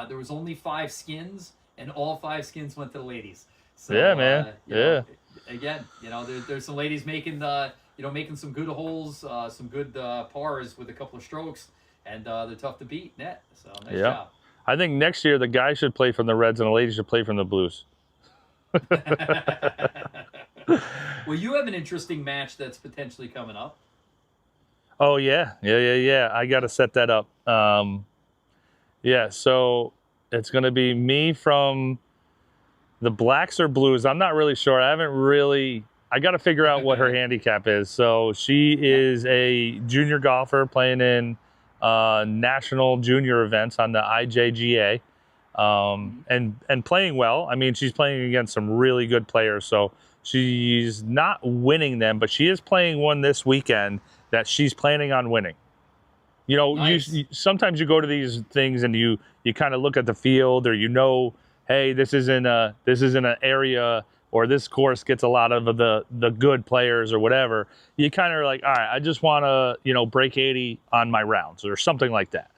[SPEAKER 2] There was only 5 skins, and all 5 skins went to the ladies. So,
[SPEAKER 3] yeah, man.
[SPEAKER 2] Again, there's some ladies making making some good holes, some good pars with a couple of strokes, and they're tough to beat net. So, nice job.
[SPEAKER 3] I think next year the guys should play from the Reds and the ladies should play from the Blues.
[SPEAKER 2] Well, you have an interesting match that's potentially coming up.
[SPEAKER 3] Oh yeah. I got to set that up. So it's going to be me from the Blacks or Blues. I'm not really sure. I got to figure out what her handicap is. So she is a junior golfer playing in national junior events on the IJGA. And playing well. I mean, she's playing against some really good players, so she's not winning them, but she is playing one this weekend that she's planning on winning. Nice. you sometimes you go to these things and you kind of look at the field, or hey, this is in an area, or this course gets a lot of the good players or whatever. You kind of are like, all right, I just want to break 80 on my rounds or something like that.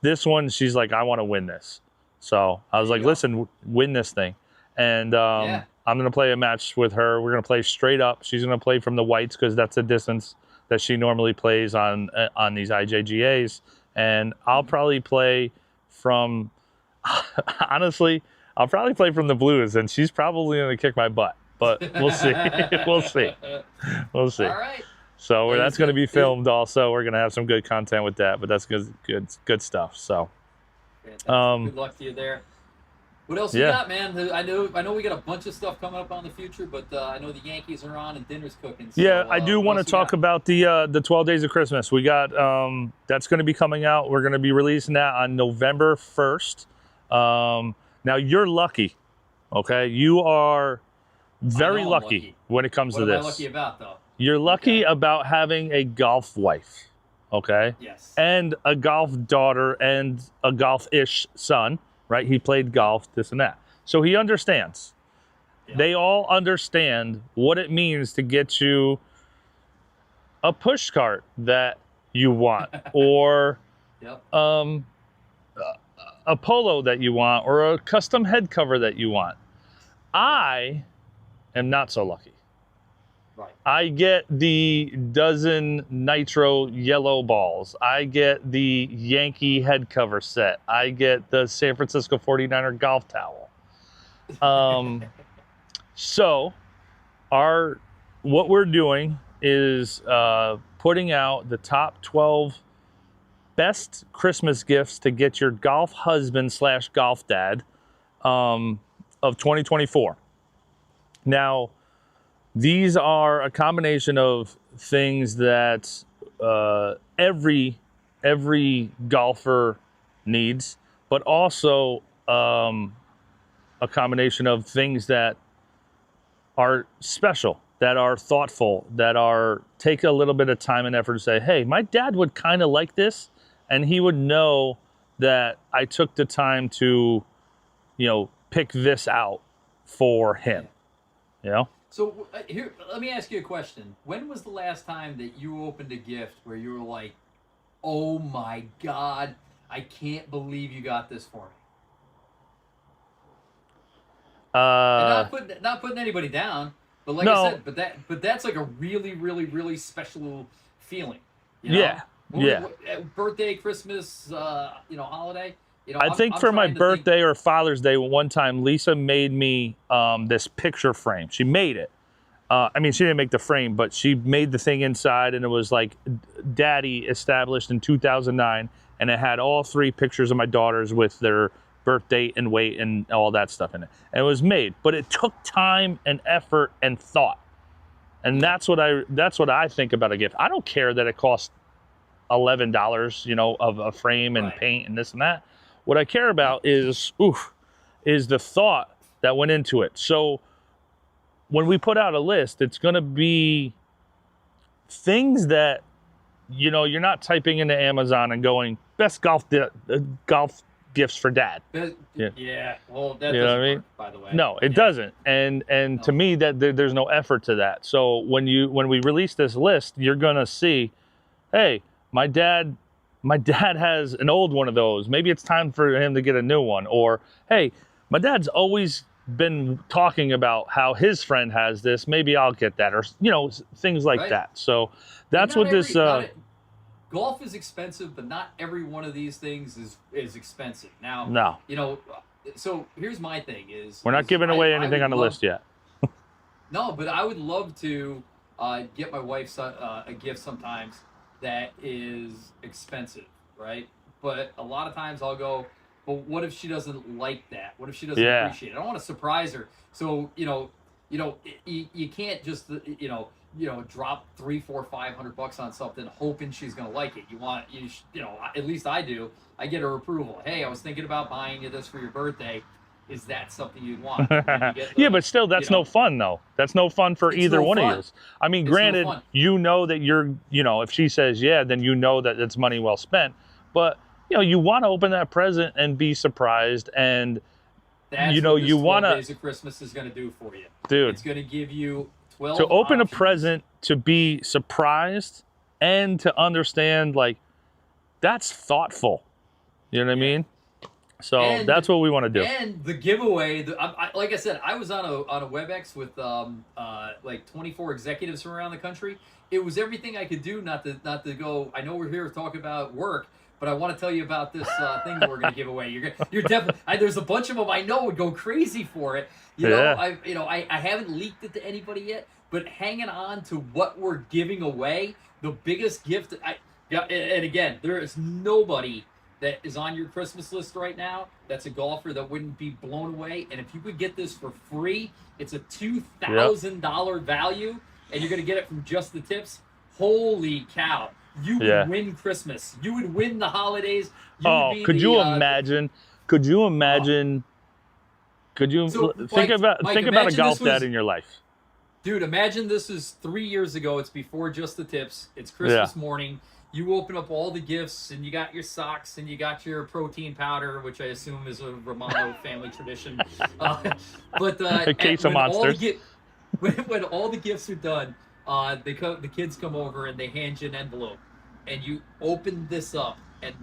[SPEAKER 3] This one, she's like, I want to win this. So I was
[SPEAKER 2] There
[SPEAKER 3] like,
[SPEAKER 2] you go.
[SPEAKER 3] listen, win this thing. And
[SPEAKER 2] Yeah.
[SPEAKER 3] I'm going to play a match with her. We're going to play straight up. She's going to play from the whites because that's the distance that she normally plays on these IJGAs. And I'll probably play from, honestly, I'll probably play from the blues, and she's probably going to kick my butt. But we'll see. We'll see. We'll see.
[SPEAKER 2] All right.
[SPEAKER 3] So
[SPEAKER 2] Hey,
[SPEAKER 3] that's going to be filmed also. We're going to have some good content with that, but that's good stuff. So,
[SPEAKER 2] Fantastic. Good luck to you there. What else you
[SPEAKER 3] Yeah.
[SPEAKER 2] got, man? I know we got a bunch of stuff coming up on the future, but I know the Yankees are on and dinner's cooking. So,
[SPEAKER 3] yeah, I do
[SPEAKER 2] what
[SPEAKER 3] want to
[SPEAKER 2] else you
[SPEAKER 3] talk
[SPEAKER 2] got?
[SPEAKER 3] about the 12 Days of Christmas. We got that's going to be coming out. We're going to be releasing that on November 1st. Now you're lucky, okay? You are very
[SPEAKER 2] I'm
[SPEAKER 3] lucky
[SPEAKER 2] lucky.
[SPEAKER 3] when it comes
[SPEAKER 2] What
[SPEAKER 3] to
[SPEAKER 2] am
[SPEAKER 3] this.
[SPEAKER 2] I lucky about, though?
[SPEAKER 3] You're lucky
[SPEAKER 2] Okay.
[SPEAKER 3] about having a golf wife, okay?
[SPEAKER 2] Yes.
[SPEAKER 3] And a golf daughter and a golf-ish son, right? He played golf, this and that. So he understands.
[SPEAKER 2] Yeah.
[SPEAKER 3] They all understand what it means to get you a push cart that you want, or
[SPEAKER 2] Yep.
[SPEAKER 3] a polo that you want, or a custom head cover that you want. I am not so lucky.
[SPEAKER 2] Right.
[SPEAKER 3] I get the dozen nitro yellow balls. I get the Yankee head cover set. I get the San Francisco 49er golf towel. So what we're doing is putting out the top 12 best Christmas gifts to get your golf husband / golf dad of 2024. Now, these are a combination of things that every golfer needs, but also a combination of things that are special, that are thoughtful, that are take a little bit of time and effort to say, hey, my dad would kind of like this, and he would know that I took the time to, pick this out for him.
[SPEAKER 2] So here, let me ask you a question. When was the last time that you opened a gift where you were like, "Oh my God, I can't believe you got this for me"? And not putting anybody down, but like
[SPEAKER 3] No.
[SPEAKER 2] I said, but that's like a really, really, really special feeling. You know?
[SPEAKER 3] Yeah, yeah.
[SPEAKER 2] Birthday, Christmas, holiday.
[SPEAKER 3] I think for my birthday or Father's Day, one time Lisa made me this picture frame. She made it. She didn't make the frame, but she made the thing inside, and it was like Daddy established in 2009, and it had all 3 pictures of my daughters with their birth date and weight and all that stuff in it. And it was made, but it took time and effort and thought. And that's what I think about a gift. I don't care that it costs $11, of a frame and
[SPEAKER 2] Right.
[SPEAKER 3] paint and this and that. What I care about is the thought that went into it. So when we put out a list, it's going to be things that, you're not typing into Amazon and going, best golf gifts for dad.
[SPEAKER 2] Yeah. Well, that
[SPEAKER 3] You know
[SPEAKER 2] doesn't
[SPEAKER 3] what I mean?
[SPEAKER 2] work, by the way.
[SPEAKER 3] No, it doesn't. And to me, that there's no effort to that. So when we release this list, you're going to see, hey, my dad has an old one of those. Maybe it's time for him to get a new one. Or, hey, my dad's always been talking about how his friend has this. Maybe I'll get that. Or, things like
[SPEAKER 2] Right.
[SPEAKER 3] that. So that's
[SPEAKER 2] Not
[SPEAKER 3] what this...
[SPEAKER 2] golf is expensive, but not every one of these things is expensive. Now,
[SPEAKER 3] No.
[SPEAKER 2] So here's my thing is...
[SPEAKER 3] We're not giving away anything on the list yet.
[SPEAKER 2] No, but I would love to get my wife a gift sometimes that is expensive, right? But a lot of times I'll go, but what if she doesn't like that? What if she doesn't appreciate it? I don't want to surprise her. So, you can't just, drop $300, $400, $500 on something hoping she's going to like it. At least I do. I get her approval. Hey, I was thinking about buying you this for your birthday. Is that something you'd want?
[SPEAKER 3] Yeah, but still, that's no fun, though. That's no fun for either one of you. I mean, granted, that you're, if she says yeah, then that it's money well spent. But, you want to open that present and be surprised. And,
[SPEAKER 2] that's what this 12 Days of Christmas is going to do for you.
[SPEAKER 3] Dude.
[SPEAKER 2] It's going to give you 12
[SPEAKER 3] to open
[SPEAKER 2] options.
[SPEAKER 3] a present, to be surprised, and to understand, like, that's thoughtful. You know what I mean? So that's what we want to do.
[SPEAKER 2] And the giveaway, like I said, I was on a WebEx with like 24 executives from around the country. It was everything I could do not to go. I know we're here to talk about work, but I want to tell you about this thing that we're going to give away. You're definitely. There's a bunch of them I know would go crazy for it. I haven't leaked it to anybody yet, but hanging on to what we're giving away, the biggest gift. And again, there is nobody that is on your Christmas list right now that's a golfer that wouldn't be blown away. And if you could get this for free, it's a $2,000 value, and you're going to get it from Just the Tips. Holy cow. You would win Christmas. You would win the holidays.
[SPEAKER 3] Could you imagine? Could you imagine? Could you think about a golf dad in your life?
[SPEAKER 2] Dude, imagine this is 3 years ago. It's before Just the Tips. It's Christmas morning. You open up all the gifts, and you got your socks, and you got your protein powder, which I assume is a Romano family tradition. But
[SPEAKER 3] a case of Monsters.
[SPEAKER 2] When all the gifts are done, the kids come over and they hand you an envelope, and you open this up, and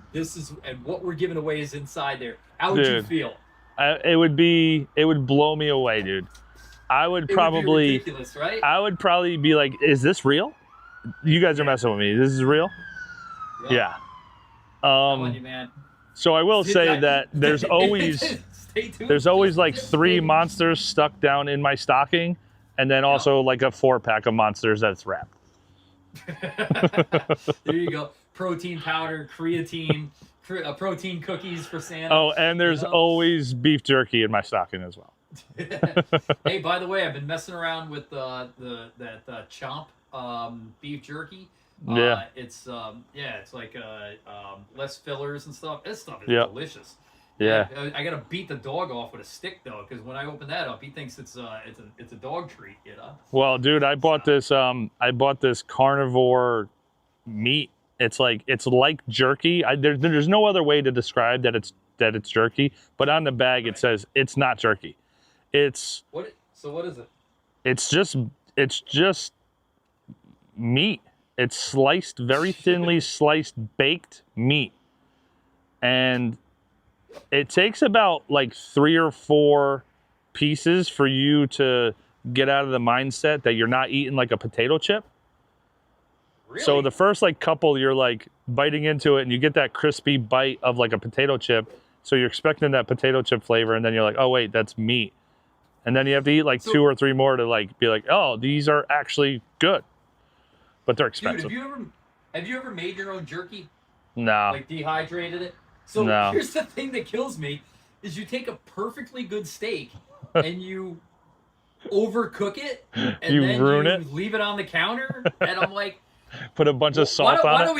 [SPEAKER 2] what we're giving away is inside there. How would you feel?
[SPEAKER 3] It would blow me away, dude. I would probably
[SPEAKER 2] be ridiculous, right?
[SPEAKER 3] I would probably be like, "Is this real? You guys are messing with me. This is real." Yeah.
[SPEAKER 2] On you, man.
[SPEAKER 3] So I will say that there's always like 3 monsters stuck down in my stocking, and then also like a 4-pack of monsters that's wrapped.
[SPEAKER 2] There you go. Protein powder, creatine, protein cookies for Santa.
[SPEAKER 3] Oh, and there's always beef jerky in my stocking as well.
[SPEAKER 2] Hey, by the way, I've been messing around with that Chomp beef jerky. It's like less fillers and stuff. This stuff is delicious.
[SPEAKER 3] Yeah.
[SPEAKER 2] I gotta beat the dog off with a stick though, because when I open that up, he thinks it's a dog treat, you know. Well,
[SPEAKER 3] dude, I bought this carnivore meat. It's like jerky. There's no other way to describe that it's jerky, but on the bag it says it's not jerky.
[SPEAKER 2] So what is it?
[SPEAKER 3] It's just meat. It's sliced, very thinly sliced, baked meat. And it takes about like 3 or 4 pieces for you to get out of the mindset that you're not eating like a potato chip.
[SPEAKER 2] Really?
[SPEAKER 3] So the first like couple, you're like biting into it and you get that crispy bite of like a potato chip. So you're expecting that potato chip flavor, and then you're like, oh wait, that's meat. And then you have to eat like 2 or 3 more to like be like, oh, these are actually good. But they're expensive.
[SPEAKER 2] Dude, have you ever made your own jerky?
[SPEAKER 3] No.
[SPEAKER 2] Like dehydrated it? So here's the thing that kills me, is you take a perfectly good steak and you overcook it, and then you leave it on the counter, and I'm like,
[SPEAKER 3] put a bunch of salt on it.
[SPEAKER 2] Why don't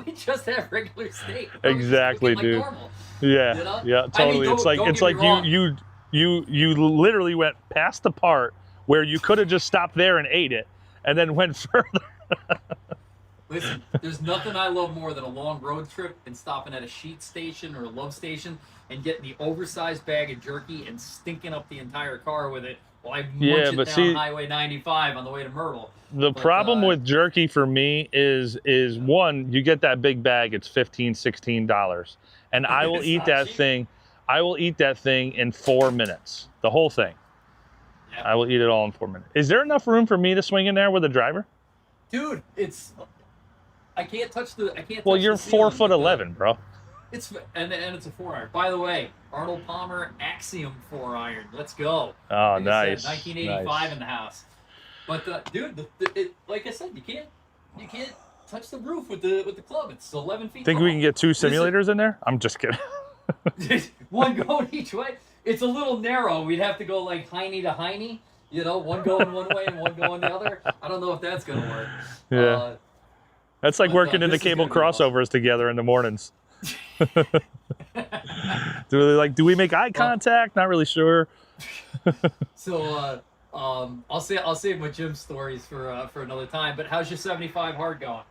[SPEAKER 2] we just have regular steak?
[SPEAKER 3] Exactly, dude. Normal, yeah, you know? Yeah, totally. I mean, it's like you literally went past the part where you could have just stopped there and ate it, and then went further.
[SPEAKER 2] Listen, there's nothing I love more than a long road trip and stopping at a Sheet station or a Love station and getting the oversized bag of jerky and stinking up the entire car with it while I munch it down Highway 95 on the way to Myrtle.
[SPEAKER 3] The problem with jerky for me is one, you get that big bag, it's $15, $16, and I will eat that cheap thing. I will eat that thing in 4 minutes, the whole thing. Yep. I will eat it all in 4 minutes. Is there enough room for me to swing in there with a driver?
[SPEAKER 2] Dude, I can't touch the.
[SPEAKER 3] Well, you're 4'11", bro.
[SPEAKER 2] It's it's a 4-iron. By the way, Arnold Palmer Axiom 4-iron. Let's go.
[SPEAKER 3] Oh, like nice.
[SPEAKER 2] 1985 in the house. But dude, like I said, you can't touch the roof with the club. It's 11 feet.
[SPEAKER 3] Think
[SPEAKER 2] tall.
[SPEAKER 3] We can get 2 simulators in there? I'm just kidding.
[SPEAKER 2] One going each way. It's a little narrow. We'd have to go like hiney to hiney. You know, one going one way and one going the other. I don't know if that's gonna work.
[SPEAKER 3] Yeah. That's like working in the cable crossovers together in the mornings. Do we make eye contact? Not really sure.
[SPEAKER 2] So I'll save my gym stories for another time. But how's your 75 hard going?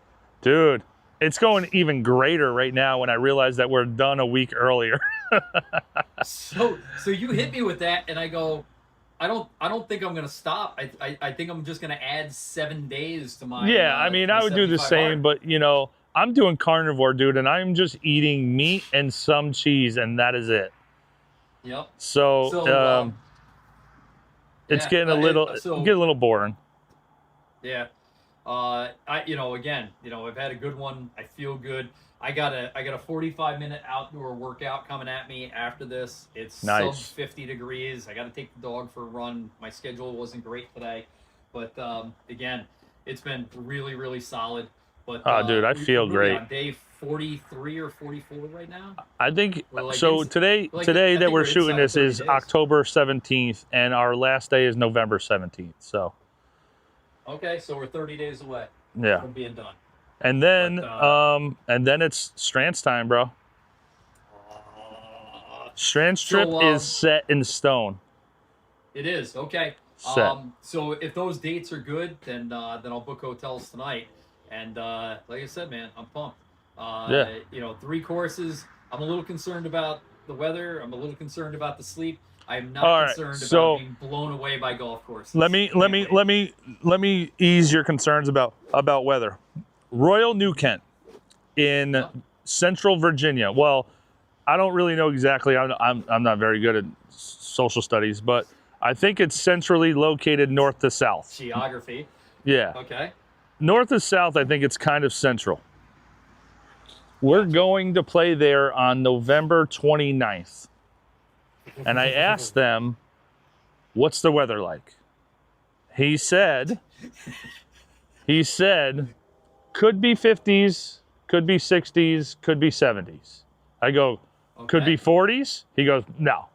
[SPEAKER 3] Dude, it's going even greater right now when I realize that we're done a week earlier.
[SPEAKER 2] So you hit me with that, and I go, I don't think I'm gonna stop. I think I'm just gonna add 7 days to my.
[SPEAKER 3] Yeah, I mean, I would do the same, but you know, I'm doing carnivore, dude, and I'm just eating meat and some cheese, and that is it.
[SPEAKER 2] Yep.
[SPEAKER 3] So, it's
[SPEAKER 2] yeah,
[SPEAKER 3] getting a little boring.
[SPEAKER 2] Yeah. Again, I've had a good one. I feel good. I got a 45-minute outdoor workout coming at me after this. It's
[SPEAKER 3] Nice.
[SPEAKER 2] sub 50 degrees. I got to take the dog for a run. My schedule wasn't great today, but again, it's been really, really solid. But
[SPEAKER 3] Dude, I feel
[SPEAKER 2] we're really
[SPEAKER 3] great.
[SPEAKER 2] on day 43 or 44 right now.
[SPEAKER 3] I think
[SPEAKER 2] Like
[SPEAKER 3] so. Today
[SPEAKER 2] I
[SPEAKER 3] that
[SPEAKER 2] think
[SPEAKER 3] we're
[SPEAKER 2] we're
[SPEAKER 3] shooting
[SPEAKER 2] inside
[SPEAKER 3] this
[SPEAKER 2] 30
[SPEAKER 3] is
[SPEAKER 2] days.
[SPEAKER 3] October 17th, and our last day is November 17th. So
[SPEAKER 2] Okay, so we're 30 days away
[SPEAKER 3] yeah,
[SPEAKER 2] from being done.
[SPEAKER 3] and then
[SPEAKER 2] But,
[SPEAKER 3] it's Strand's time, bro. Strand's
[SPEAKER 2] So,
[SPEAKER 3] trip is set in stone.
[SPEAKER 2] It is okay.
[SPEAKER 3] Set.
[SPEAKER 2] So if those dates are good, then I'll book hotels tonight. And like I said, man, I'm pumped.
[SPEAKER 3] Yeah.
[SPEAKER 2] 3 courses. I'm a little concerned about the weather. I'm a little concerned about the sleep. I'm not
[SPEAKER 3] All right,
[SPEAKER 2] concerned
[SPEAKER 3] so
[SPEAKER 2] about being blown away by golf courses.
[SPEAKER 3] Let me ease your concerns about weather. Royal New Kent in Central Virginia. Well, I don't really know exactly. I'm not very good at social studies, but I think it's centrally located north to south.
[SPEAKER 2] Geography.
[SPEAKER 3] Yeah.
[SPEAKER 2] Okay.
[SPEAKER 3] North to south, I think it's kind of central. We're going to play there on November 29th. And I asked them, what's the weather like? He said, could be 50s, could be 60s, could be 70s. I go, could be 40s? He goes, no.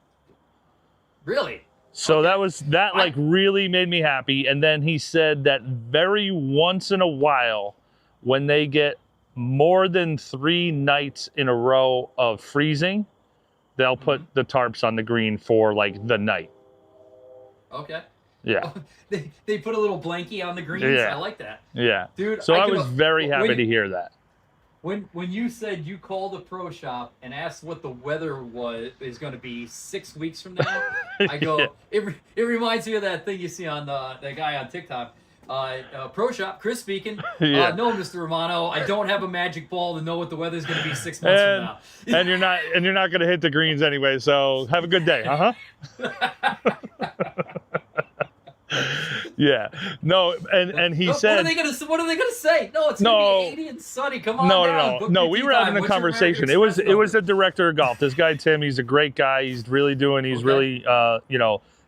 [SPEAKER 2] Really?
[SPEAKER 3] So that like really made me happy. And then he said that very once in a while, when they get more than 3 nights in a row of freezing, they'll put the tarps on the green for like the night.
[SPEAKER 2] Okay.
[SPEAKER 3] Yeah.
[SPEAKER 2] They put a little blankie on the greens.
[SPEAKER 3] Yeah.
[SPEAKER 2] I like that.
[SPEAKER 3] Yeah.
[SPEAKER 2] Dude,
[SPEAKER 3] So I was very happy to hear that.
[SPEAKER 2] When you said you called the pro shop and asked what the weather is going to be 6 weeks from now, I go, it reminds me of that thing you see on that guy on TikTok. Pro shop, Chris speaking.
[SPEAKER 3] Yeah.
[SPEAKER 2] No, Mr. Romano, I don't have a magic ball to know what the weather's going to be 6 months from now.
[SPEAKER 3] and you're not going to hit the greens anyway. So have a good day. Yeah. No. And he said,
[SPEAKER 2] what are they gonna say? No, it's gonna be 80 and sunny. Come on.
[SPEAKER 3] No. We were having a conversation. It was the director of golf. This guy Tim. He's a great guy. He's really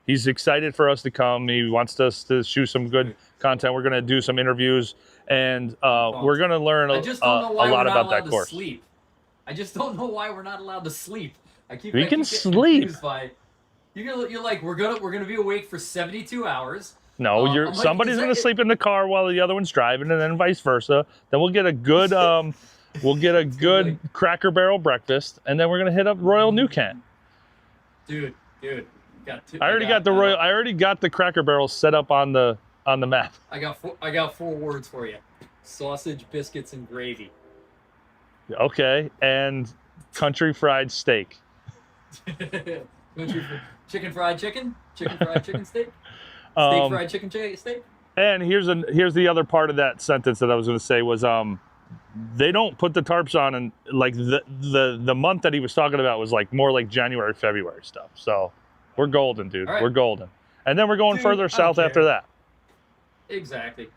[SPEAKER 3] he's excited for us to come. He wants us to shoot some good content. We're gonna do some interviews, and we're gonna learn a lot about that course.
[SPEAKER 2] Sleep. I just don't know why we're not allowed to sleep.
[SPEAKER 3] We can sleep.
[SPEAKER 2] You're like we're gonna be awake for 72 hours.
[SPEAKER 3] No, somebody's gonna sleep in the car while the other one's driving, and then vice versa. Then we'll get a good Cracker Barrel breakfast, and then we're gonna hit up Royal New Kent.
[SPEAKER 2] Dude,
[SPEAKER 3] I already got the Cracker Barrel set up on the map.
[SPEAKER 2] I got 4 words for you: sausage, biscuits, and gravy.
[SPEAKER 3] Okay, and country fried steak.
[SPEAKER 2] Chicken fried chicken steak, fried chicken steak.
[SPEAKER 3] And here's the other part of that sentence that I was going to say was they don't put the tarps on, and like the month that he was talking about was like more like January, February stuff. So we're golden, dude.
[SPEAKER 2] Right.
[SPEAKER 3] We're golden. And then we're going further south after that.
[SPEAKER 2] Exactly.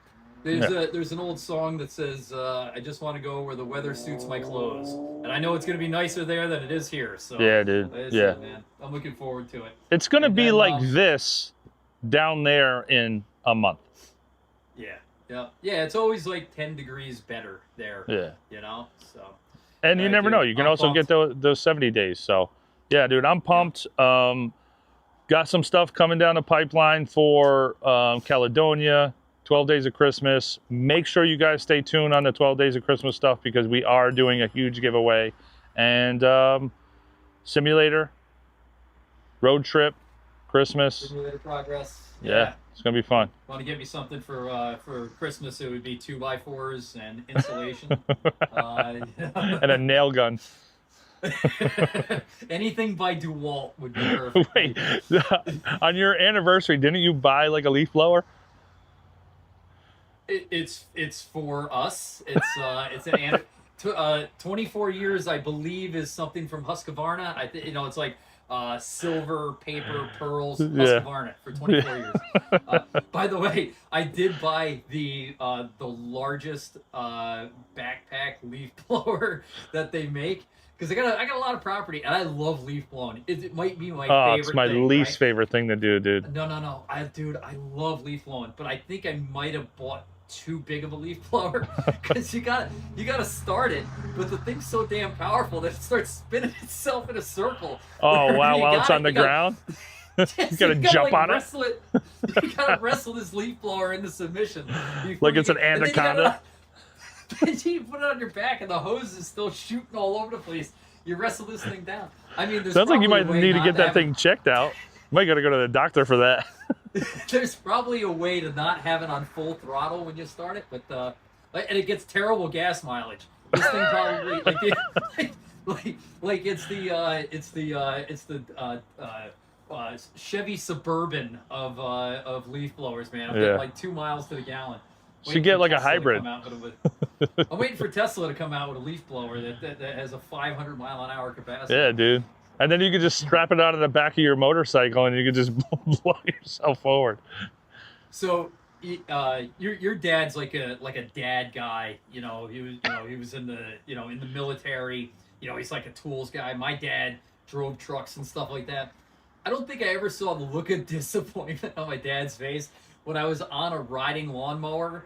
[SPEAKER 2] There's an old song that says, I just want to go where the weather suits my clothes. And I know it's going to be nicer there than it is here. So
[SPEAKER 3] yeah, dude. Yeah.
[SPEAKER 2] Man. I'm looking forward to it.
[SPEAKER 3] It's going to be like this down there in a month.
[SPEAKER 2] Yeah. It's always like 10 degrees better there.
[SPEAKER 3] Yeah.
[SPEAKER 2] So.
[SPEAKER 3] And you never know. You can also get those 70 days. So, yeah, dude, I'm pumped. Got some stuff coming down the pipeline for Caledonia. 12 Days of Christmas. Make sure you guys stay tuned on the 12 Days of Christmas stuff because we are doing a huge giveaway. And simulator, road trip, Christmas.
[SPEAKER 2] Simulator progress.
[SPEAKER 3] Yeah, it's going to be fun.
[SPEAKER 2] Want to get me something for Christmas? It would be 2x4s and insulation.
[SPEAKER 3] And a nail gun.
[SPEAKER 2] Anything by DeWalt would be perfect.
[SPEAKER 3] Wait, on your anniversary, didn't you buy like a leaf blower? It's
[SPEAKER 2] for us. It's 24 years, I believe, is something from Husqvarna. I think it's like silver, paper, pearls,
[SPEAKER 3] Yeah.
[SPEAKER 2] Husqvarna for 24 years. By the way, I did buy the largest backpack leaf blower that they make because I got a lot of property and I love leaf blowing. It might be my favorite.
[SPEAKER 3] It's my
[SPEAKER 2] thing,
[SPEAKER 3] least
[SPEAKER 2] right?
[SPEAKER 3] favorite thing to do, dude.
[SPEAKER 2] No. I love leaf blowing, but I think I might have bought too big of a leaf blower because you gotta start it, but the thing's so damn powerful that it starts spinning itself in a circle.
[SPEAKER 3] Oh wow! While it's on the ground, you gotta jump on it.
[SPEAKER 2] You gotta wrestle this leaf blower into submission.
[SPEAKER 3] Like it's an anaconda.
[SPEAKER 2] Then you put it on your back, and the hose is still shooting all over the place. You wrestle this thing down. I mean,
[SPEAKER 3] sounds like you might need to get that thing checked out. You might gotta go to the doctor for that.
[SPEAKER 2] There's probably a way to not have it on full throttle when you start it, but and it gets terrible gas mileage. This thing probably it's the Chevy Suburban of leaf blowers, man. I'm getting like 2 miles to the gallon.
[SPEAKER 3] Should get like a hybrid.
[SPEAKER 2] I'm waiting for Tesla to come out with a leaf blower that has a 500 mile an hour capacity.
[SPEAKER 3] Yeah, dude. And then you could just strap it onto the back of your motorcycle, and you could just blow yourself forward.
[SPEAKER 2] So, your dad's like a dad guy. He was in the military. He's like a tools guy. My dad drove trucks and stuff like that. I don't think I ever saw the look of disappointment on my dad's face when I was on a riding lawnmower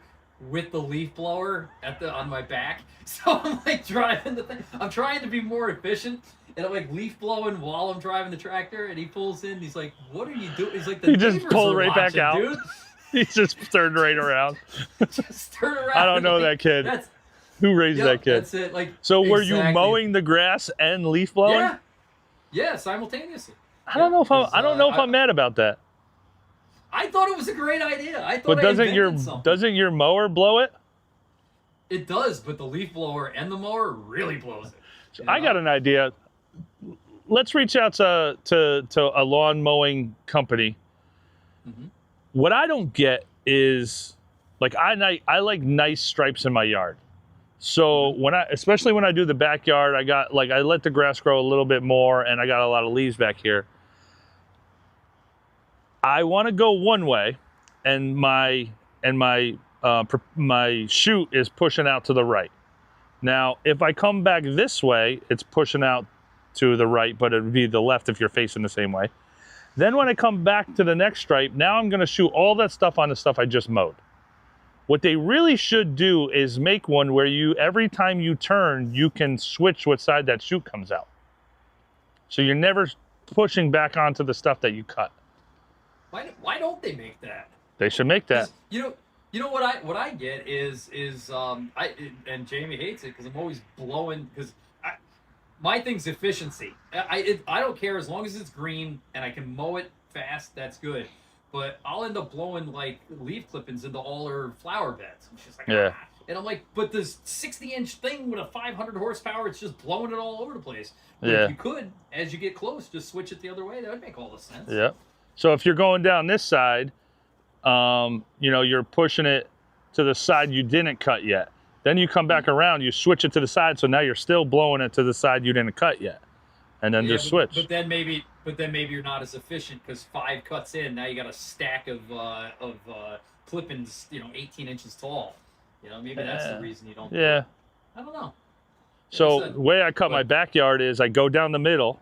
[SPEAKER 2] with the leaf blower on my back. So I'm like driving the thing. I'm trying to be more efficient. And I'm like leaf blowing while I'm driving the tractor, and he pulls in. And he's like, "What are you doing?" He's like, "The neighbors
[SPEAKER 3] just pulled right
[SPEAKER 2] watching,
[SPEAKER 3] back out.
[SPEAKER 2] Dude.
[SPEAKER 3] He just turned right around.
[SPEAKER 2] Just turn around.
[SPEAKER 3] I don't know that kid. Who raised that kid?
[SPEAKER 2] That's it.
[SPEAKER 3] So were you mowing the grass and leaf blowing?
[SPEAKER 2] Yeah, simultaneously.
[SPEAKER 3] I don't know if I'm mad about that.
[SPEAKER 2] I thought it was a great idea. I thought.
[SPEAKER 3] But doesn't your mower blow it?
[SPEAKER 2] It does, but the leaf blower and the mower really blows it.
[SPEAKER 3] I got an idea. Let's reach out to a lawn mowing company. Mm-hmm. What I don't get is like I like nice stripes in my yard. So especially when I do the backyard, I let the grass grow a little bit more, and I got a lot of leaves back here. I want to go one way, and my chute is pushing out to the right. Now, if I come back this way, it's pushing out to the right, but it would be the left if you're facing the same way. Then when I come back to the next stripe, now I'm going to shoot all that stuff on the stuff I just mowed. What they really should do is make one where every time you turn, you can switch what side that chute comes out. So you're never pushing back onto the stuff that you cut.
[SPEAKER 2] Why don't they make that?
[SPEAKER 3] They should make that.
[SPEAKER 2] You know what I get is and Jamie hates it because I'm always blowing because my thing's efficiency. I don't care as long as it's green and I can mow it fast. That's good. But I'll end up blowing like leaf clippings into all her flower beds. And she's like,
[SPEAKER 3] yeah.
[SPEAKER 2] And I'm like, but this 60-inch thing with a 500 horsepower, it's just blowing it all over the place. But
[SPEAKER 3] yeah.
[SPEAKER 2] If you could, as you get close, just switch it the other way. That would make all the sense.
[SPEAKER 3] Yeah. So if you're going down this side, you're pushing it to the side you didn't cut yet. Then you come back around, you switch it to the side, so now you're still blowing it to the side you didn't cut yet. And then just switch.
[SPEAKER 2] But then maybe you're not as efficient because 5 cuts in, now you got a stack of clippings, 18 inches tall. Maybe that's the reason you don't.
[SPEAKER 3] Yeah.
[SPEAKER 2] I don't know.
[SPEAKER 3] So the way I cut my backyard is I go down the middle,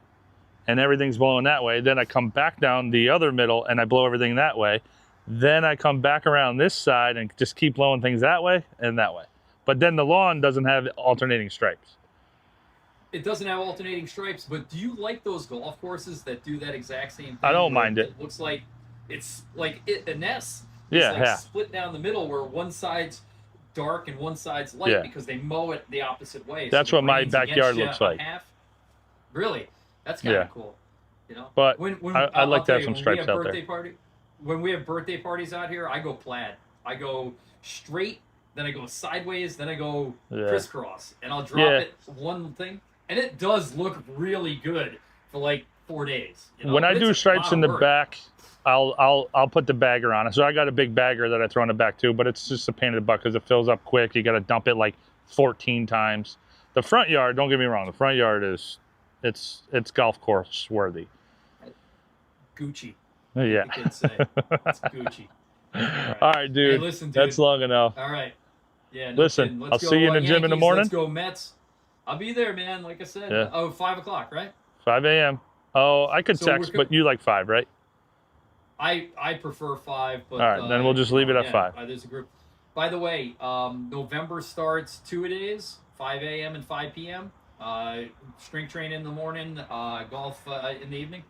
[SPEAKER 3] and everything's blowing that way. Then I come back down the other middle, and I blow everything that way. Then I come back around this side and just keep blowing things that way and that way. But then the lawn doesn't have alternating stripes.
[SPEAKER 2] It doesn't have alternating stripes, but do you like those golf courses that do that exact same thing?
[SPEAKER 3] I don't mind it.
[SPEAKER 2] It looks like it's like an S.
[SPEAKER 3] Yeah.
[SPEAKER 2] Split down the middle where one side's dark and one side's light because they mow it the opposite way.
[SPEAKER 3] That's what my backyard looks like.
[SPEAKER 2] Really? That's kind of cool.
[SPEAKER 3] But I'd like to have some stripes out there.
[SPEAKER 2] When we have birthday parties out here, I go plaid. I go straight, then I go sideways, then I go crisscross, and I'll drop it one thing, and it does look really good for like 4 days.
[SPEAKER 3] When I do stripes in the back, I'll put the bagger on it. So I got a big bagger that I throw in the back too, but it's just a pain in the butt because it fills up quick. You got to dump it like 14 times. The front yard, don't get me wrong, the front yard it's golf course worthy.
[SPEAKER 2] Gucci.
[SPEAKER 3] Yeah.
[SPEAKER 2] The kids say. It's Gucci.
[SPEAKER 3] All right, dude.
[SPEAKER 2] Hey, listen, dude.
[SPEAKER 3] That's long enough.
[SPEAKER 2] All right. Yeah. No
[SPEAKER 3] Listen,
[SPEAKER 2] kidding.
[SPEAKER 3] I'll
[SPEAKER 2] Let's
[SPEAKER 3] see you in the
[SPEAKER 2] go,
[SPEAKER 3] gym in the
[SPEAKER 2] Yankees.
[SPEAKER 3] morning.
[SPEAKER 2] Let's go Mets. I'll be there, man. Like I said.
[SPEAKER 3] Yeah.
[SPEAKER 2] Oh, 5 o'clock, right?
[SPEAKER 3] 5 a.m. Oh, I could
[SPEAKER 2] So
[SPEAKER 3] text, but you like 5, right?
[SPEAKER 2] I prefer 5, but
[SPEAKER 3] All right, then we'll just leave it at 5.
[SPEAKER 2] There's a group. By the way, November starts 2 days, 5 a.m. and 5 p.m. Strength train in the morning, golf in the evening.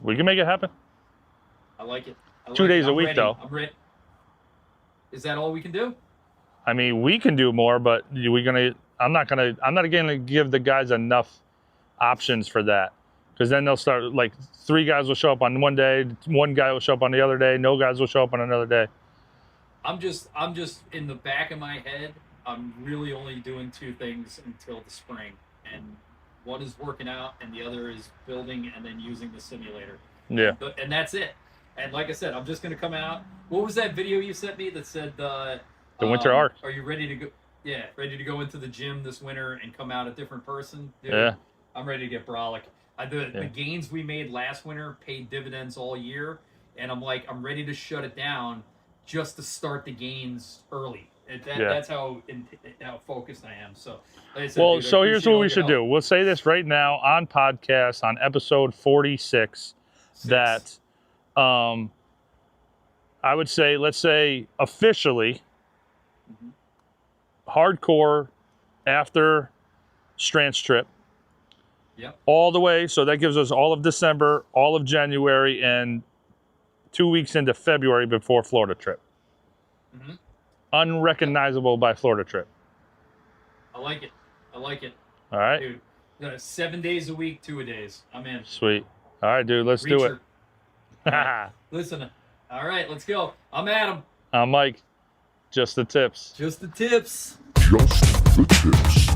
[SPEAKER 3] We can make it happen.
[SPEAKER 2] I like it.
[SPEAKER 3] 2 days a week,
[SPEAKER 2] ready.
[SPEAKER 3] though.
[SPEAKER 2] I'm ready. Is that all we can do?
[SPEAKER 3] I mean, we can do more, but I'm not gonna give the guys enough options for that, because then they'll start, like, 3 guys will show up on one day, 1 guy will show up on the other day, no guys will show up on another day.
[SPEAKER 2] I'm just in the back of my head. I'm really only doing 2 things until the spring, and one is working out, and the other is building and then using the simulator.
[SPEAKER 3] Yeah.
[SPEAKER 2] And that's it. And like I said, I'm just gonna come out. What was that video you sent me that said
[SPEAKER 3] the winter arc?
[SPEAKER 2] Are you ready to go? Yeah, ready to go into the gym this winter and come out a different person? Dude,
[SPEAKER 3] Yeah.
[SPEAKER 2] I'm ready to get brolic. The gains we made last winter paid dividends all year, and I'm ready to shut it down just to start the gains early. That's how focused I am. So, like I said,
[SPEAKER 3] Well,
[SPEAKER 2] dude,
[SPEAKER 3] so here's what we should do. We'll say this right now on podcast on episode 46 that I would say, let's say officially, hardcore after Strand's trip.
[SPEAKER 2] Yep.
[SPEAKER 3] All the way. So that gives us all of December, all of January, and 2 weeks into February before Florida trip.
[SPEAKER 2] Mm-hmm.
[SPEAKER 3] Unrecognizable by Florida trip.
[SPEAKER 2] I like it.
[SPEAKER 3] All right.
[SPEAKER 2] Dude, 7 days a week, 2 a days. I'm in.
[SPEAKER 3] Sweet. All right, dude. Let's do it.
[SPEAKER 2] Listen. All right, let's go. I'm Adam.
[SPEAKER 3] I'm Mike. Just the tips.
[SPEAKER 2] Just the tips.
[SPEAKER 1] Just the tips.